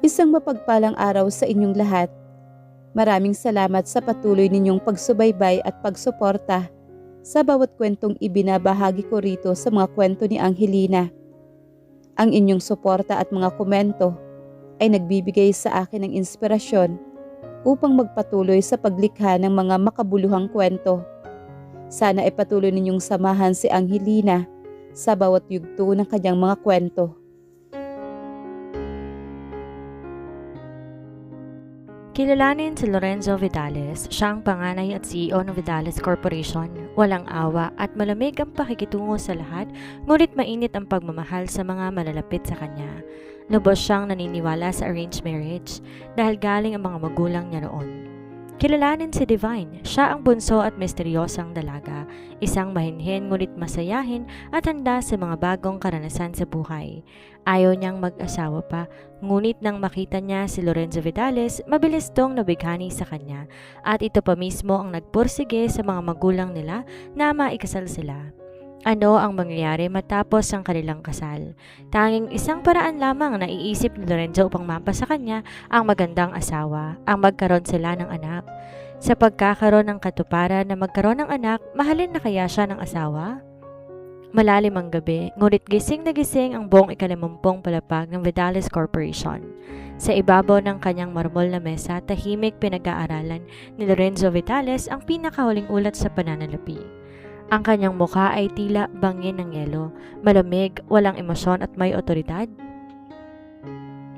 Isang mapagpalang araw sa inyong lahat. Maraming salamat sa patuloy ninyong pagsubaybay at pagsuporta sa bawat kwentong ibinabahagi ko rito sa mga kwento ni Angelina. Ang inyong suporta at mga komento ay nagbibigay sa akin ng inspirasyon upang magpatuloy sa paglikha ng mga makabuluhang kwento. Sana ay patuloy ninyong samahan si Angelina sa bawat yugto ng kanyang mga kwento. Kilalanin si Lorenzo Vidales, siya ang panganay at CEO ng Vidales Corporation. Walang awa at malamig ang pakikitungo sa lahat, ngunit mainit ang pagmamahal sa mga malalapit sa kanya. Lubos siyang naniniwala sa arranged marriage dahil galing ang mga magulang niya noon. Kilalanin si Divine, siya ang bunso at misteryosang dalaga, isang mahinhin ngunit masayahin at handa sa mga bagong karanasan sa buhay. Ayaw niyang mag-asawa pa, ngunit nang makita niya si Lorenzo Vidales, mabilis tong nabighani sa kanya at ito pa mismo ang nagpursige sa mga magulang nila na maikasal sila. Ano ang mangyayari matapos ang kanilang kasal? Tanging isang paraan lamang na iisip ni Lorenzo upang mapa sa kanya ang magandang asawa, ang magkaroon sila ng anak. Sa pagkakaroon ng katuparan na magkaroon ng anak, mahalin na kaya siya ng asawa? Malalim ang gabi, ngunit gising na gising ang buong ikalimumpung palapag ng Vidales Corporation. Sa ibabaw ng kanyang marmol na mesa, tahimik pinag-aaralan ni Lorenzo Vidales ang pinakahuling ulat sa pananalapi. Ang kanyang mukha ay tila bangin ng yelo, malamig, walang emosyon at may otoridad.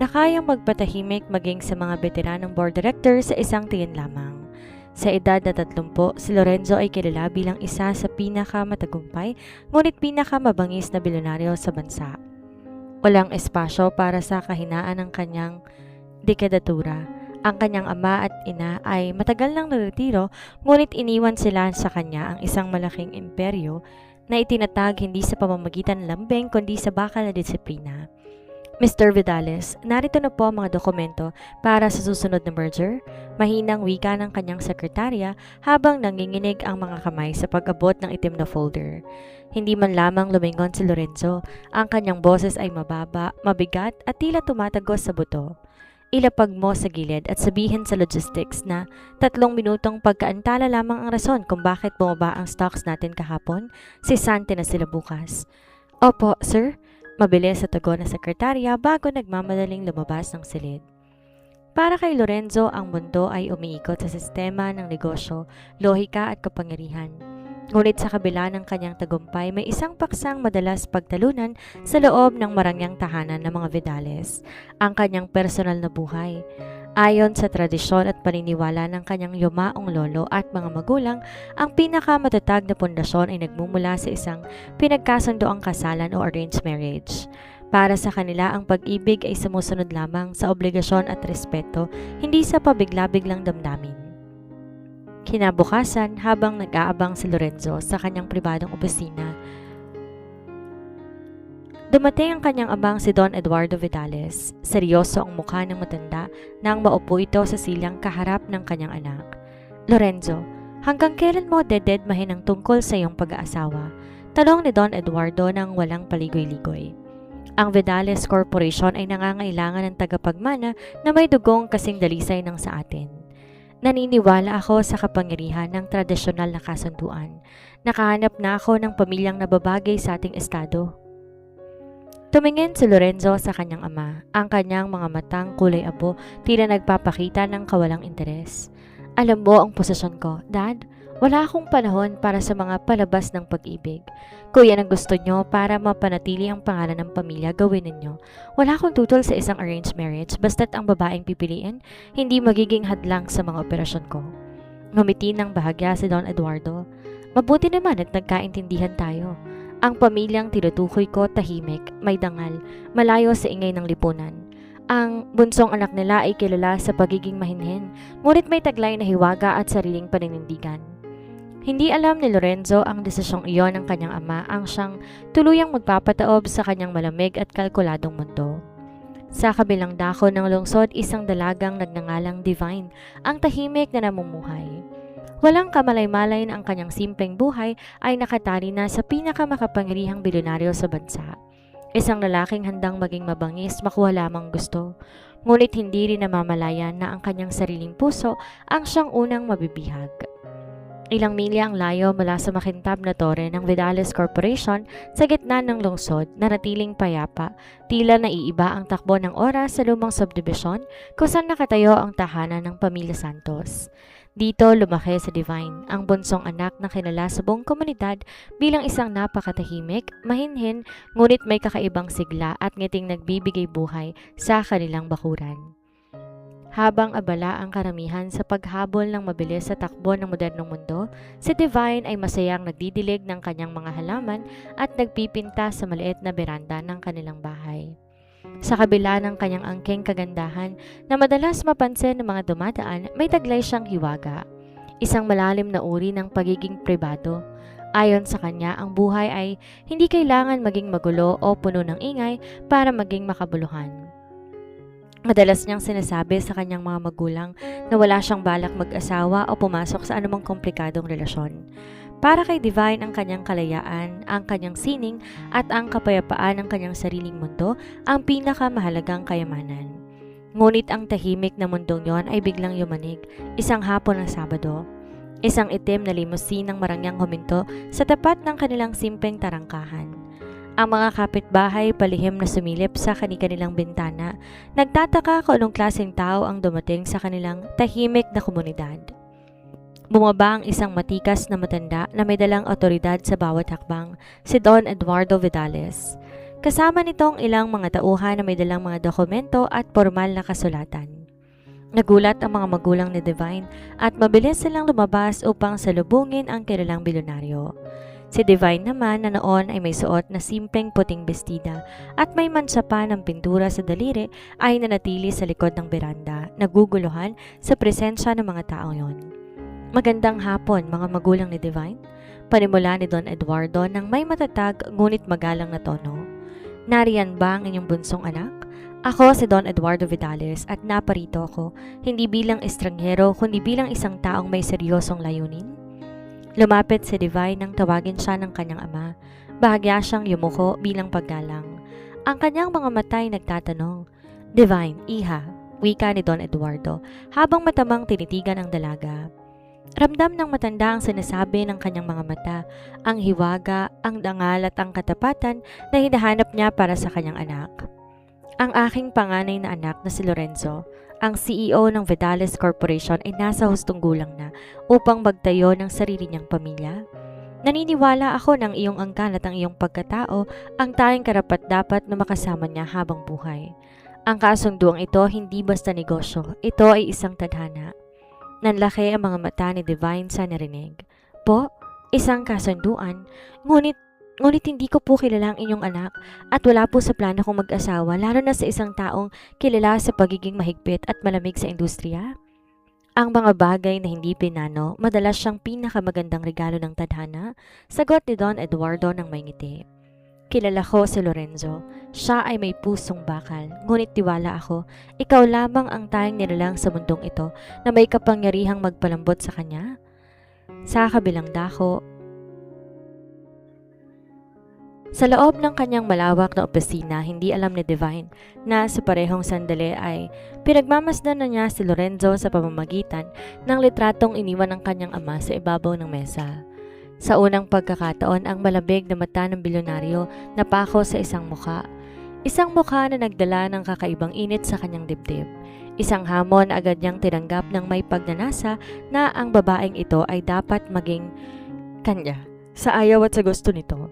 Nakayang magpatahimik maging sa mga veteranong board director sa isang tingin lamang. Sa edad na 30, si Lorenzo ay kilala bilang isa sa pinakamatagumpay ngunit pinakamabangis na bilyonaryo sa bansa. Walang espasyo para sa kahinaan ng kanyang dekadatura. Ang kanyang ama at ina ay matagal nang naretiro, ngunit iniwan sila sa kanya ang isang malaking imperyo na itinatag hindi sa pamamagitan ng lambing kundi sa bakal na disiplina. Mr. Vidales, narito na po ang mga dokumento para sa susunod na merger. Mahinang wika ng kanyang sekretarya habang nanginginig ang mga kamay sa pag-abot ng itim na folder. Hindi man lamang lumingon si Lorenzo, ang kanyang boses ay mababa, mabigat at tila tumatagos sa buto. Ilapag mo sa gilid at sabihin sa logistics na 3 minutong pagkaantala lamang ang rason kung bakit bumaba ang stocks natin kahapon, sisante na sila bukas. Opo, sir. Mabilis sa tugon ng sekretarya bago nagmamadaling lumabas ng silid. Para kay Lorenzo, ang mundo ay umiikot sa sistema ng negosyo, lohika at kapangyarihan. Ngunit sa kabila ng kanyang tagumpay, may isang paksang madalas pagtalunan sa loob ng marangyang tahanan ng mga Vidales, ang kanyang personal na buhay. Ayon sa tradisyon at paniniwala ng kanyang yumaong lolo at mga magulang, ang pinakamatatag na pundasyon ay nagmumula sa isang pinagkasundoang kasalan o arranged marriage. Para sa kanila, ang pag-ibig ay sumusunod lamang sa obligasyon at respeto, hindi sa pabigla-biglang damdamin. Kinabukasan, habang nag-aabang si Lorenzo sa kanyang pribadong opisina, dumating ang kanyang abang si Don Eduardo Vidales. Seryoso ang mukha ng matanda nang maupo ito sa silang kaharap ng kanyang anak. Lorenzo, hanggang kailan mo dededmahin ang tungkol sa iyong pag-aasawa? Tanong ni Don Eduardo nang walang paligoy-ligoy. Ang Vidales Corporation ay nangangailangan ng tagapagmana na may dugong kasing dalisay ng sa atin. Naniniwala ako sa kapangyarihan ng tradisyonal na kasunduan. Nakahanap na ako ng pamilyang nababagay sa ating estado. Tumingin si Lorenzo sa kanyang ama. Ang kanyang mga matang kulay abo tila nagpapakita ng kawalang interes. Alam mo ang posisyon ko, Dad. Wala akong panahon para sa mga palabas ng pag-ibig. Kung yan ang gusto nyo para mapanatili ang pangalan ng pamilya, gawin ninyo. Wala akong tutol sa isang arranged marriage basta't ang babaeng pipiliin, hindi magiging hadlang sa mga operasyon ko. Ngumiti ng bahagya si Don Eduardo. Mabuti naman at nagkaintindihan tayo. Ang pamilyang tinutukoy ko tahimik, may dangal, malayo sa ingay ng lipunan. Ang bunsong anak nila ay kilala sa pagiging mahinhin, ngunit may taglay na hiwaga at sariling paninindigan. Hindi alam ni Lorenzo ang desisyong iyon ng kanyang ama ang siyang tuluyang magpapataob sa kanyang malamig at kalkuladong mundo. Sa kabilang dako ng lungsod, isang dalagang nagngangalang Divine ang tahimik na namumuhay. Walang kamalay-malay na ang kanyang simpleng buhay ay nakatali na sa pinakamakapangyarihang bilyonaryo sa bansa. Isang lalaking handang maging mabangis, makuha lamang gusto. Ngunit hindi rin namamalayan na ang kanyang sariling puso ang siyang unang mabibihag. Ilang milya ang layo mula sa makintab na tore ng Vidales Corporation sa gitna ng lungsod na natiling payapa, tila naiiba ang takbo ng oras sa lumang subdivision kung saan nakatayo ang tahanan ng Pamilya Santos. Dito lumaki si Divine, ang bunsong anak na kilala sa buong komunidad bilang isang napakatahimik, mahinhin, ngunit may kakaibang sigla at ngiting nagbibigay buhay sa kanilang bakuran. Habang abala ang karamihan sa paghabol ng mabilis sa takbo ng modernong mundo, si Divine ay masayang nagdidilig ng kanyang mga halaman at nagpipinta sa maliit na beranda ng kanilang bahay. Sa kabila ng kanyang angking kagandahan na madalas mapansin ng mga dumadaan, may taglay siyang hiwaga, isang malalim na uri ng pagiging pribado. Ayon sa kanya, ang buhay ay hindi kailangan maging magulo o puno ng ingay para maging makabuluhan. Madalas niyang sinasabi sa kanyang mga magulang na wala siyang balak mag-asawa o pumasok sa anumang komplikadong relasyon. Para kay Divine, ang kanyang kalayaan, ang kanyang sining at ang kapayapaan ng kanyang sariling mundo ang pinakamahalagang kayamanan. Ngunit ang tahimik na mundong yon ay biglang yumanig, isang hapon ng Sabado. Isang itim na limusinang marangyang huminto sa tapat ng kanilang simpleng tarangkahan. Ang mga kapitbahay palihim na sumilip sa kanilang bintana, nagtataka kung anong klaseng tao ang dumating sa kanilang tahimik na komunidad. Bumaba ang isang matikas na matanda na may dalang otoridad sa bawat hakbang, si Don Eduardo Vidales. Kasama nitong ilang mga tauhan na may dalang mga dokumento at formal na kasulatan. Nagulat ang mga magulang ni Divine at mabilis silang lumabas upang salubungin ang kilalang bilyonaryo. Si Divine naman na noon ay may suot na simpleng puting bestida at may mansa pa ng pintura sa daliri ay nanatili sa likod ng beranda, naguguluhan sa presensya ng mga taong yon. Magandang hapon mga magulang ni Divine, panimula ni Don Eduardo nang may matatag ngunit magalang na tono. Nariyan ba ang inyong bunsong anak? Ako si Don Eduardo Vidales at naparito ako, hindi bilang estranghero kundi bilang isang taong may seryosong layunin. Lumapit si Divine nang tawagin siya ng kanyang ama. Bahagya siyang yumuko bilang paggalang. Ang kanyang mga mata ay nagtatanong, "Divine, iha," wika ni Don Eduardo habang matamang tinitigan ang dalaga. Ramdam ng matanda ang sinasabi ng kanyang mga mata, ang hiwaga, ang dangal at ang katapatan na hinahanap niya para sa kanyang anak. Ang aking panganay na anak na si Lorenzo, ang CEO ng Vidales Corporation ay nasa hustong gulang na upang magtayo ng sarili niyang pamilya. Naniniwala ako ng iyong angkan at ang iyong pagkatao ang tanging karapat-dapat na makasama niya habang buhay. Ang kasunduang ito hindi basta negosyo, ito ay isang tadhana. Nanlaki ang mga mata ni Divine sa narinig. Po, isang kasunduan, ngunit hindi ko po kilala ang inyong anak at wala po sa plano kong mag-asawa lalo na sa isang taong kilala sa pagiging mahigpit at malamig sa industriya. Ang mga bagay na hindi pinano, madalas siyang pinakamagandang regalo ng tadhana, sagot ni Don Eduardo ng may ngiti. Kilala ko si Lorenzo. Siya ay may pusong bakal, ngunit tiwala ako, ikaw lamang ang tayong nilalang sa mundong ito na may kapangyarihang magpalambot sa kanya. Sa kabilang dako, sa loob ng kanyang malawak na opisina, hindi alam ni Divine na sa parehong sandali ay pinagmamasdan na niya si Lorenzo sa pamamagitan ng litratong iniwan ng kanyang ama sa ibabaw ng mesa. Sa unang pagkakataon, ang malabig na mata ng bilyonaryo napako sa isang mukha. Isang mukha na nagdala ng kakaibang init sa kanyang dibdib. Isang hamon na agad niyang tinanggap ng may pagnanasa na ang babaeng ito ay dapat maging kanya sa ayaw at sa gusto nito.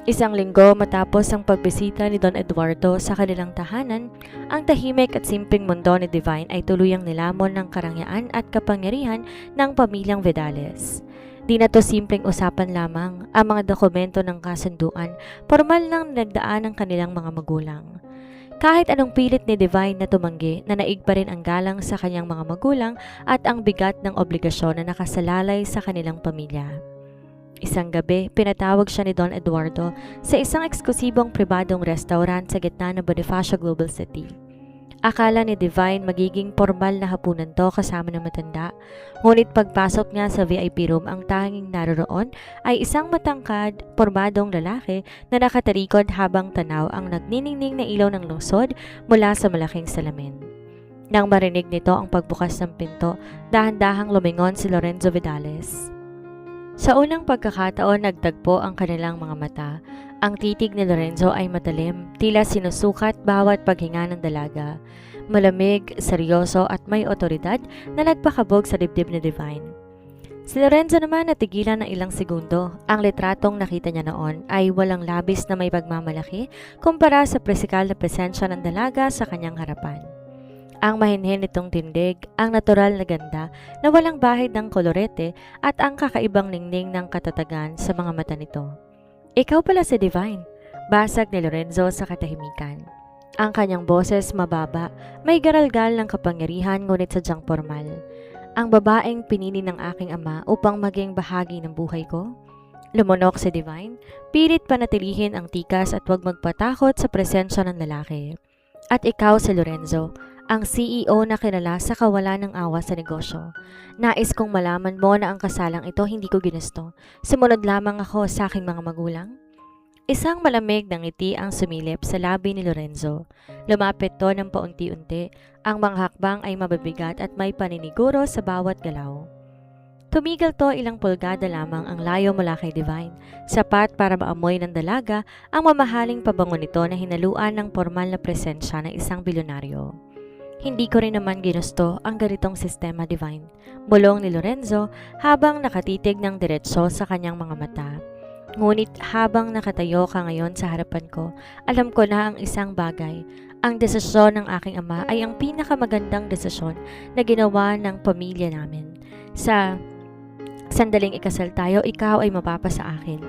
Isang linggo matapos ang pagbisita ni Don Eduardo sa kanilang tahanan, ang tahimik at simpleng mundo ni Divine ay tuluyang nilamon ng karangyaan at kapangyarihan ng pamilyang Vidales. Di na to simpleng usapan lamang, ang mga dokumento ng kasunduan, formal nang nagdaan ng kanilang mga magulang. Kahit anong pilit ni Divine na tumanggi, nanaig pa rin ang galang sa kanyang mga magulang at ang bigat ng obligasyon na nakasalalay sa kanilang pamilya. Isang gabi, pinatawag siya ni Don Eduardo sa isang eksklusibong pribadong restaurant sa gitna ng Bonifacio Global City. Akala ni Divine magiging formal na hapunan to kasama ng matanda. Ngunit pagpasok niya sa VIP room, ang tanging naroroon ay isang matangkad, pormadong lalaki na nakatarikod habang tanaw ang nagniningning na ilaw ng lungsod mula sa malaking salamin. Nang marinig nito ang pagbukas ng pinto, dahan-dahang lumingon si Lorenzo Vidales. Sa unang pagkakataon, nagtagpo ang kanilang mga mata. Ang titig ni Lorenzo ay matalim, tila sinusukat bawat paghinga ng dalaga. Malamig, seryoso at may otoridad na nagpakabog sa dibdib ni Divine. Si Lorenzo naman natigilan ng ilang segundo. Ang litratong nakita niya noon ay walang labis na may pagmamalaki kumpara sa pisikal na presensya ng dalaga sa kanyang harapan. Ang mahinhin nitong tindig, ang natural na ganda na walang bahid ng kolorete at ang kakaibang ningning ng katatagan sa mga mata nito. Ikaw pala si Divine, basag ni Lorenzo sa katahimikan. Ang kanyang boses mababa, may garalgal ng kapangyarihan ngunit sadyang formal. Ang babaeng pinili ng aking ama upang maging bahagi ng buhay ko? Lumunok si Divine, pilit panatilihin ang tikas at huwag magpatakot sa presensya ng lalaki. At ikaw si Lorenzo, ang CEO na kilala sa kawalan ng awa sa negosyo. Nais kong malaman mo na ang kasalang ito hindi ko ginusto. Sumunod lamang ako sa aking mga magulang. Isang malamig na ngiti ang sumilip sa labi ni Lorenzo. Lumapit to ng paunti-unti. Ang mga hakbang ay mabibigat at may paniniguro sa bawat galaw. Tumigil to ilang pulgada lamang ang layo mula kay Divine. Sapat para maamoy ng dalaga ang mamahaling pabango nito na hinaluan ng formal na presensya ng isang bilyonaryo. Hindi ko rin naman ginusto ang ganitong sistema, Divine. Bulong ni Lorenzo habang nakatitig ng diretsyo sa kanyang mga mata. Ngunit habang nakatayo ka ngayon sa harapan ko, alam ko na ang isang bagay. Ang desisyon ng aking ama ay ang pinakamagandang desisyon na ginawa ng pamilya namin. Sa sandaling ikasal tayo, ikaw ay mapapa sa akin.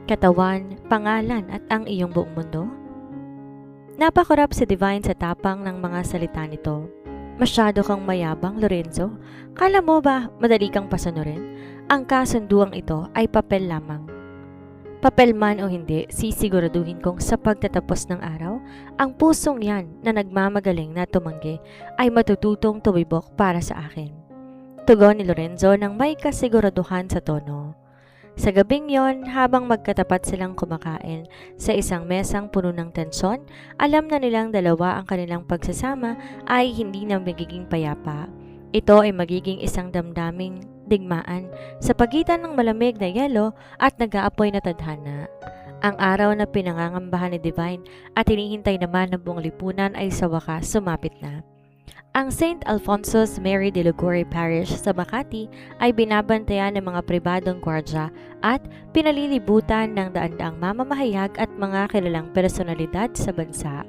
Katawan, pangalan at ang iyong buong mundo. Napakurap si Divine sa tapang ng mga salita nito. Masyado kang mayabang, Lorenzo. Kala mo ba madali kang pasunurin? Ang kasunduang ito ay papel lamang. Papel man o hindi, sisiguraduhin kong sa pagtatapos ng araw, ang pusong yan na nagmamagaling na tumanggi ay matututong tuwibok para sa akin. Tugon ni Lorenzo nang may kasiguraduhan sa tono. Sa gabing yon, habang magkatapat silang kumakain sa isang mesang puno ng tensyon, alam na nilang dalawa ang kanilang pagsasama ay hindi na magiging payapa. Ito ay magiging isang damdaming digmaan sa pagitan ng malamig na yelo at nag-aapoy na tadhana. Ang araw na pinangangambahan ni Divine at hinihintay naman ng buong lipunan ay sa wakas sumapit na. Ang St. Alfonso's Mary de Liguori Parish sa Makati ay binabantayan ng mga pribadong gwardya at pinalilibutan ng daan-daang mamamahayag at mga kilalang personalidad sa bansa.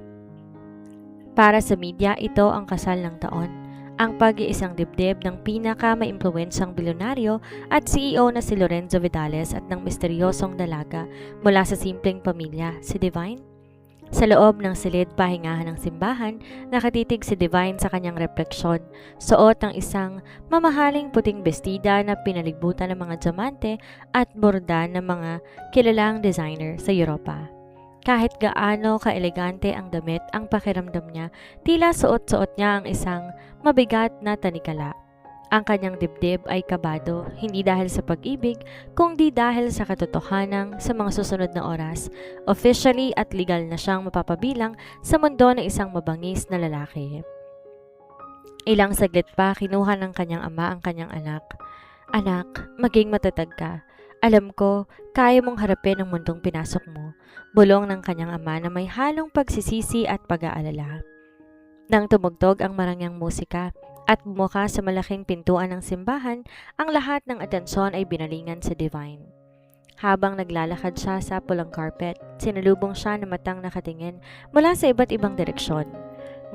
Para sa media, ito ang kasal ng taon. Ang pag-iisang dibdib ng pinaka-maimpluwensyang bilyonaryo at CEO na si Lorenzo Vidales at ng misteryosong dalaga mula sa simpleng pamilya, si Divine. Sa loob ng silid pahingahan ng simbahan, nakatitig si Divine sa kanyang refleksyon, suot ng isang mamahaling puting bestida na pinalibutan ng mga diamante at borda ng mga kilalang designer sa Europa. Kahit gaano ka-elegante ang damit, ang pakiramdam niya, tila suot-suot niya ang isang mabigat na tanikala. Ang kanyang dibdib ay kabado, hindi dahil sa pag-ibig, kundi dahil sa katotohanan sa mga susunod na oras. Officially at legal na siyang mapapabilang sa mundo ng isang mabangis na lalaki. Ilang saglit pa, kinuha ng kanyang ama ang kanyang anak. Anak, maging matatag ka. Alam ko, kaya mong harapin ang mundong pinasok mo. Bulong ng kanyang ama na may halong pagsisisi at pag-aalala. Nang tumugtog ang marangyang musika, at bumuka sa malaking pintuan ng simbahan, ang lahat ng atensyon ay binalingan sa Divine. Habang naglalakad siya sa pulang carpet, sinalubong siya ng matang nakatingin mula sa iba't ibang direksyon.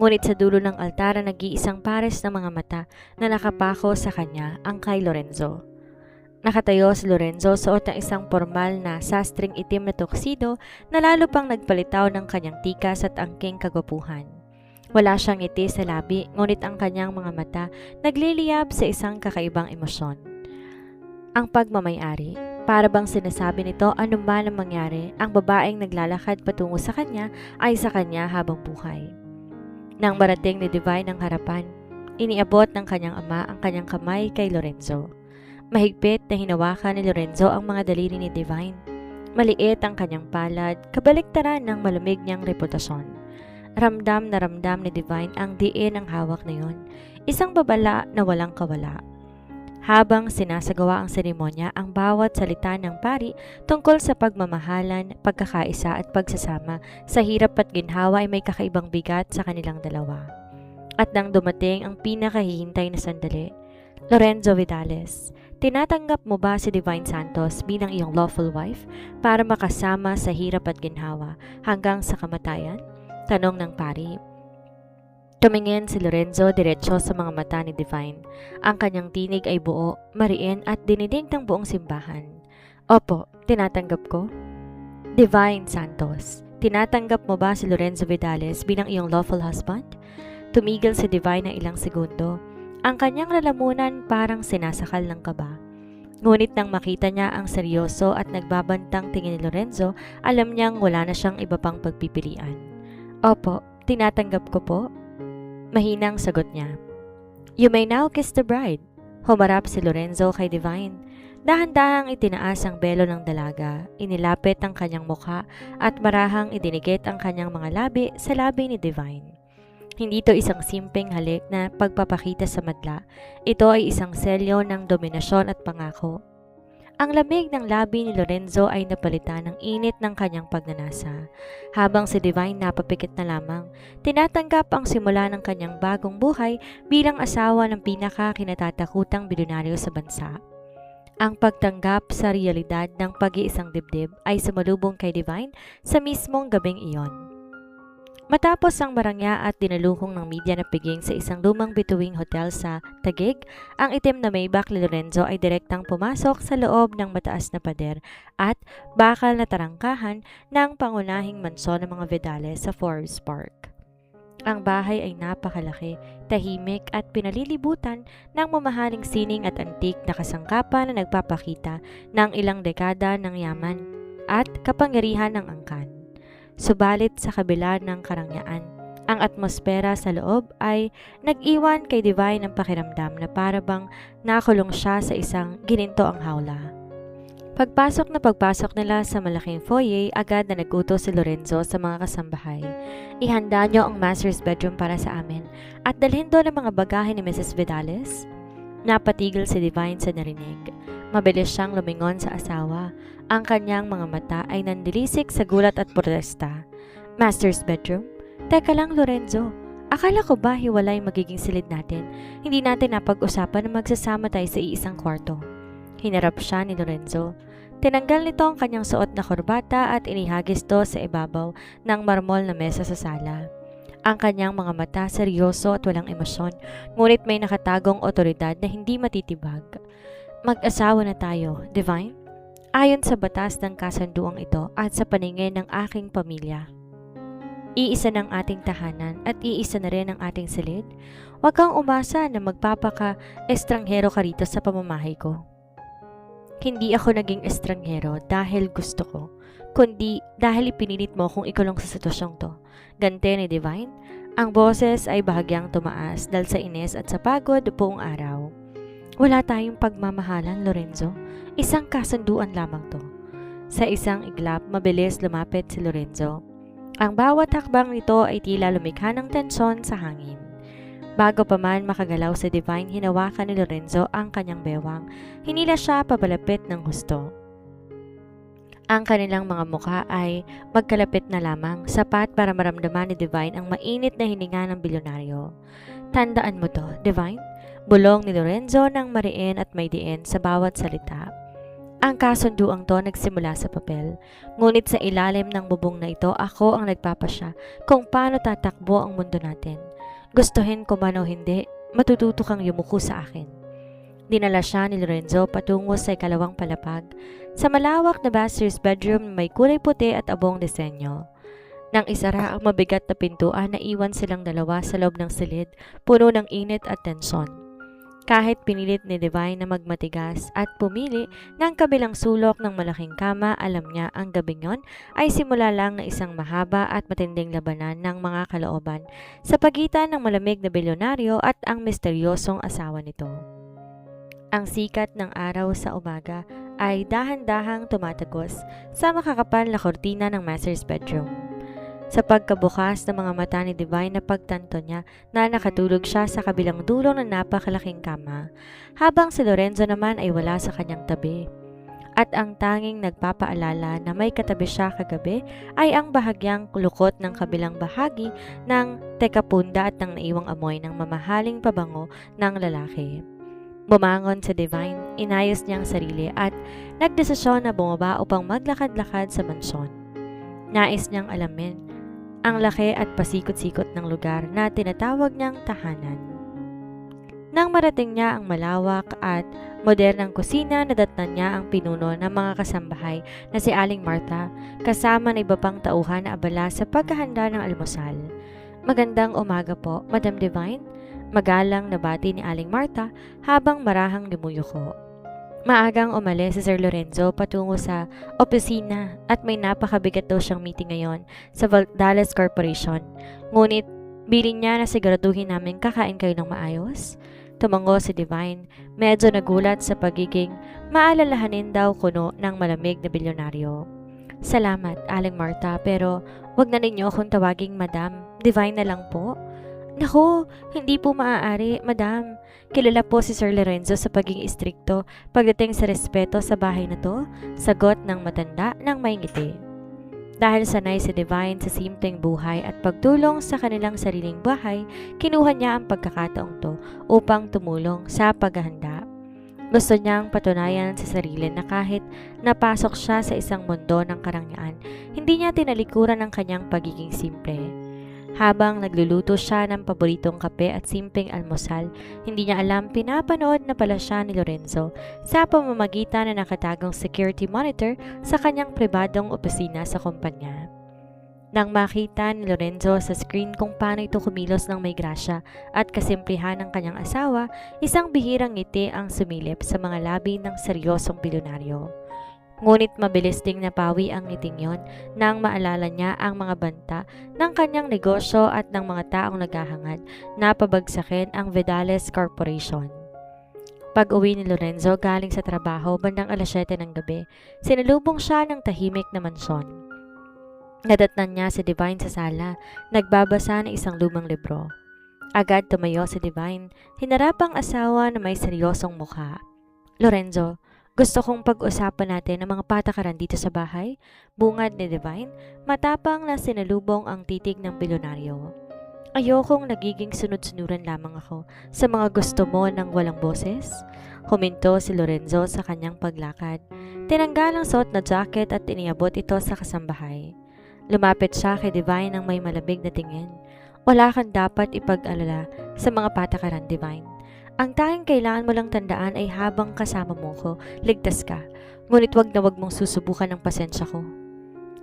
Ngunit sa dulo ng altara nag-iisang pares ng mga mata na nakapako sa kanya, ang kay Lorenzo. Nakatayo si Lorenzo suot ng isang formal na sastring itim na tuxedo na lalo pang nagpalitaw ng kanyang tikas at angking kagwapuhan. Wala siyang ngiti sa labi, ngunit ang kanyang mga mata nagliliyab sa isang kakaibang emosyon. Ang pagmamayari, para bang sinasabi nito anuman ang mangyari, ang babaeng naglalakad patungo sa kanya ay sa kanya habang buhay. Nang marating ni Divine ang harapan, iniabot ng kanyang ama ang kanyang kamay kay Lorenzo. Mahigpit na hinawakan ni Lorenzo ang mga daliri ni Divine. Maliit ang kanyang palad, kabaliktaran ng malamig niyang reputasyon. Ramdam na ramdam ni Divine ang diin ng hawak na yun, isang babala na walang kawala. Habang sinasagawa ang seremonya, ang bawat salita ng pari tungkol sa pagmamahalan, pagkakaisa at pagsasama sa hirap at ginhawa ay may kakaibang bigat sa kanilang dalawa. At nang dumating ang pinakahihintay na sandali, Lorenzo Vidales, tinatanggap mo ba si Divine Santos bilang iyong lawful wife para makasama sa hirap at ginhawa hanggang sa kamatayan? Tanong ng pari. Tumingin si Lorenzo diretso sa mga mata ni Divine. Ang kanyang tinig ay buo, mariin at dinidig ng buong simbahan. Opo, tinatanggap ko. Divine Santos, tinatanggap mo ba si Lorenzo Vidales bilang iyong lawful husband? Tumigil si Divine ng ilang segundo. Ang kanyang lalamunan parang sinasakal ng kaba. Ngunit nang makita niya ang seryoso at nagbabantang tingin ni Lorenzo, alam niyang wala na siyang iba pang pagpipilian. Opo, tinatanggap ko po. Mahinang sagot niya. You may now kiss the bride. Humarap si Lorenzo kay Divine. Dahan-dahang itinaas ang belo ng dalaga, inilapit ang kanyang mukha at marahang idinigit ang kanyang mga labi sa labi ni Divine. Hindi ito isang simpleng halik na pagpapakita sa madla. Ito ay isang selyo ng dominasyon at pangako. Ang lamig ng labi ni Lorenzo ay napalitan ng init ng kanyang pagnanasa. Habang si Divine napapikit na lamang, tinatanggap ang simula ng kanyang bagong buhay bilang asawa ng pinaka-kinatatakutang bilyonaryo sa bansa. Ang pagtanggap sa realidad ng pag-iisang dibdib ay sumalubong kay Divine sa mismong gabing iyon. Matapos ang marangya at dinaluhong ng media na piging sa isang lumang bituing hotel sa Taguig, ang itim na Maybach ni Lorenzo ay direktang pumasok sa loob ng mataas na pader at bakal na tarangkahan ng pangunahing mansyon ng mga Vidales sa Forest Park. Ang bahay ay napakalaki, tahimik at pinalilibutan ng mamahaling sining at antik na kasangkapan na nagpapakita ng ilang dekada ng yaman at kapangyarihan ng angkan. Subalit sa kabila ng karangyaan, ang atmosfera sa loob ay nag-iwan kay Divine ng pakiramdam na para bang nakulong siya sa isang ginintoang hawla. Pagpasok nila sa malaking foyer, agad na nagutos si Lorenzo sa mga kasambahay. Ihanda niyo ang master's bedroom para sa amin at dalhin doon ang mga bagahe ni Mrs. Vidales. Napatigil si Divine sa narinig. Mabilis siyang lumingon sa asawa. Ang kanyang mga mata ay nandilisik sa gulat at protesta. Master's bedroom? Teka lang, Lorenzo. Akala ko ba hiwalay magiging silid natin? Hindi natin napag-usapan na magsasama tayo sa iisang kwarto. Hinarap siya ni Lorenzo. Tinanggal nito ang kanyang suot na korbata at inihagis to sa ibabaw ng marmol na mesa sa sala. Ang kanyang mga mata seryoso at walang emosyon, ngunit may nakatagong otoridad na hindi matitibag. Mag-asawa na tayo, Divine? Ayon sa batas ng kasunduang ito at sa paningin ng aking pamilya. Iisa ng ating tahanan at iisa na rin ang ating silid. Huwag kang umasa na magpapaka-estranghero ka rito sa pamamahay ko. Hindi ako naging estranghero dahil gusto ko, kundi dahil ipinilit mo kung ikulong sa sitwasyong to. Gante ni Divine, ang boses ay bahagyang tumaas dahil sa inis at sa pagod buong araw. Wala tayong pagmamahalan, Lorenzo. Isang kasunduan lamang to. Sa isang iglap, mabilis lumapit si Lorenzo. Ang bawat hakbang nito ay tila lumikha ng tensyon sa hangin. Bago pa man makagalaw si Divine, hinawakan ni Lorenzo ang kanyang bewang. Hinila siya papalapit ng husto. Ang kanilang mga mukha ay magkalapit na lamang, sapat para maramdaman ni Divine ang mainit na hininga ng bilyonaryo. Tandaan mo to, Divine? Bulong ni Lorenzo ng mariin at may diin sa bawat salita. Ang kasunduang to nagsimula sa papel, ngunit sa ilalim ng bubong na ito ako ang nagpapasya kung paano tatakbo ang mundo natin. Gustuhin ko man o hindi, matututo kang yumuko sa akin. Dinala siya ni Lorenzo patungo sa ikalawang palapag, sa malawak na master's bedroom na may kulay puti at abong disenyo. Nang isara ang mabigat na pintuan, naiwan silang dalawa sa loob ng silid, puno ng init at tensyon. Kahit pinilit ni Divine na magmatigas at pumili ng kabilang sulok ng malaking kama, alam niya ang gabing yon ay simula lang na isang mahaba at matinding labanan ng mga kalooban sa pagitan ng malamig na bilyonaryo at ang misteryosong asawa nito. Ang sikat ng araw sa umaga ay dahan-dahang tumatagos sa makakapal na kortina ng master's bedroom. Sa pagkabukas ng mga mata ni Divine, napagtanto niya na nakatulog siya sa kabilang dulo ng napakalaking kama, habang si Lorenzo naman ay wala sa kanyang tabi. At ang tanging nagpapaalala na may katabi siya kagabi ay ang bahagyang lukot ng kabilang bahagi ng tekapunda at ng naiwang amoy ng mamahaling pabango ng lalaki. Bumangon si Divine, inayos niyang sarili at nagdesisyon na bumaba upang maglakad-lakad sa mansyon. Nais niyang alamin ang laki at pasikot-sikot ng lugar na tinatawag niyang tahanan. Nang marating niya ang malawak at modernang kusina, nadatnan niya ang pinuno ng mga kasambahay na si Aling Martha, kasama ng iba pang tauhan na abala sa paghahanda ng almusal. "Magandang umaga po, Madam Divine," magalang na bati ni Aling Martha habang marahang lumuyuko. Maagang umalis si Sir Lorenzo patungo sa opisina at may napakabigat daw siyang meeting ngayon sa Dallas Corporation. Ngunit bilin niya na siguraduhin namin kakain kayo ng maayos. Tumango si Divine, medyo nagulat sa pagiging maalalahanin daw kuno ng malamig na bilyonaryo. "Salamat, Aling Martha, pero wag na ninyo akong tawaging Madam. Divine na lang po." "Naku, hindi po maaari, Madam. Kilala po si Sir Lorenzo sa pagiging istrikto pagdating sa respeto sa bahay na to," sagot ng matanda ng may ngiti. Dahil sanay si Divine sa simpleng buhay at pagtulong sa kanilang sariling bahay, kinuha niya ang pagkakataong to upang tumulong sa paghahanda. Gusto niyang patunayan sa sarili na kahit napasok siya sa isang mundo ng karangyaan, hindi niya tinalikuran ang kanyang pagiging simple. Habang nagluluto siya ng paboritong kape at simpleng almusal, hindi niya alam pinapanood na pala siya ni Lorenzo sa pamamagitan ng nakatagong security monitor sa kanyang pribadong opisina sa kumpanya. Nang makita ni Lorenzo sa screen kung paano ito kumilos ng may grasya at kasimplihan ng kanyang asawa, isang bihirang ngiti ang sumilip sa mga labi ng seryosong bilyonaryo. Ngunit mabilis ding napawi ang ngiting yon nang maalala niya ang mga banta ng kanyang negosyo at ng mga taong naghahangad na pabagsakin ang Vidales Corporation. Pag-uwi ni Lorenzo galing sa trabaho bandang 7:00 ng gabi, sinalubong siya ng tahimik na mansyon. Nadatnan niya si Divine sa sala, nagbabasa ng isang lumang libro. Agad tumayo si Divine, hinarap ang asawa na may seryosong mukha. "Lorenzo, gusto kong pag-usapan natin ang mga patakaran dito sa bahay," bungad ni Divine, matapang na sinalubong ang titig ng bilyonaryo. "Ayokong nagiging sunod-sunuran lamang ako sa mga gusto mo ng walang boses," huminto si Lorenzo sa kanyang paglakad. Tinanggal ang suot na jacket at iniabot ito sa kasambahay. Lumapit siya kay Divine ng may malamig na tingin. "Wala kang dapat ipag-alala sa mga patakaran, Divine. Ang tanging kailangan mo lang tandaan ay habang kasama mo ko, ligtas ka. Ngunit wag mong susubukan ang pasensya ko."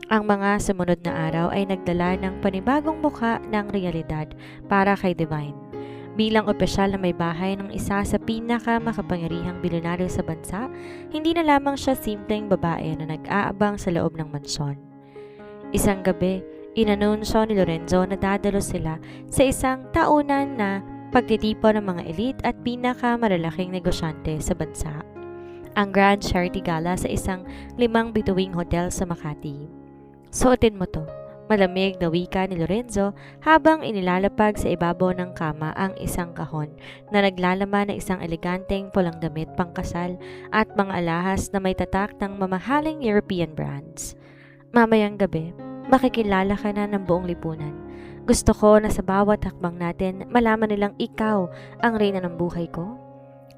Ang mga sumunod na araw ay nagdala ng panibagong mukha ng realidad para kay Divine. Bilang opisyal na may bahay ng isa sa pinakamakapangyarihang bilyonaryo sa bansa, hindi na lamang siya simpleng babae na nag-aabang sa loob ng mansyon. Isang gabi, inanunsyo ni Lorenzo na dadalo sila sa isang taunan na pagtitipon ng mga elite at pinakamalalaking negosyante sa bansa. Ang Grand Charity Gala sa isang 5 bituing hotel sa Makati. "Suotin mo to," malamig na wika ni Lorenzo habang inilalapag sa ibabaw ng kama ang isang kahon na naglalaman ng isang eleganteng pulang damit pangkasal at mga alahas na may tatak ng mamahaling European brands. "Mamayang gabi, makikilala ka na ng buong lipunan. Gusto ko na sa bawat hakbang natin malaman nilang ikaw ang reyna ng buhay ko."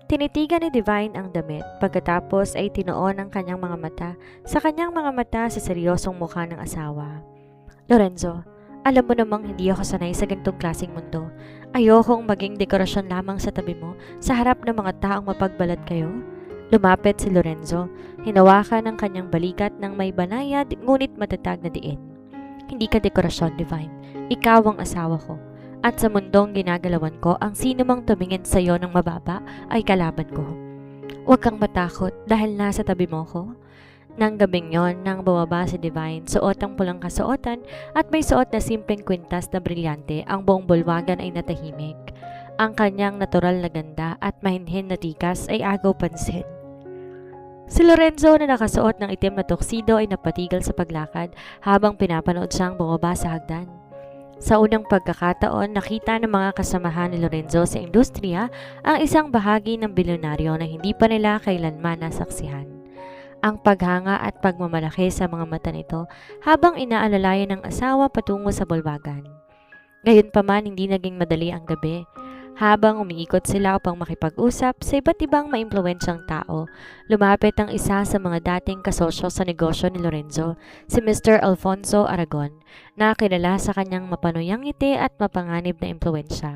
Tinitigan ni Divine ang damit, pagkatapos ay tinuon ang kanyang mga mata sa kanyang mga mata sa seryosong mukha ng asawa. "Lorenzo, alam mo namang hindi ako sanay sa ganitong klaseng mundo. Ayokong maging dekorasyon lamang sa tabi mo sa harap ng mga taong mapagbalat kayo." Lumapit si Lorenzo, hinawakan ng kanyang balikat ng may banayad ngunit matatag na diin. "Hindi ka dekorasyon, Divine. Ikaw ang asawa ko. At sa mundong ginagalawan ko, ang sino mang tumingin sa iyo ng mababa ay kalaban ko. Huwag kang matakot dahil nasa tabi mo ko. Nang gabing yon, nang bumaba si Divine, suot ang pulang kasuotan at may suot na simpleng kwintas na brilyante, ang buong bulwagan ay natahimik. Ang kanyang natural na ganda at mahinhin na tikas ay agaw pansin. Si Lorenzo na nakasuot ng itim na tuxedo ay napatigil sa paglakad habang pinapanood siyang bumaba sa hagdan. Sa unang pagkakataon, nakita ng mga kasamahan ni Lorenzo sa industriya ang isang bahagi ng bilyonaryo na hindi pa nila kailanman nasaksihan. Ang paghanga at pagmamalaki sa mga mata nito habang inaalalayan ng asawa patungo sa bulwagan. Gayunpaman, hindi naging madali ang gabi. Habang umiikot sila upang makipag-usap sa iba't ibang maimpluwensyang tao, lumapit ang isa sa mga dating kasosyo sa negosyo ni Lorenzo, si Mr. Alfonso Aragon, na kilala sa kanyang mapanuyang ngiti at mapanganib na impluwensya.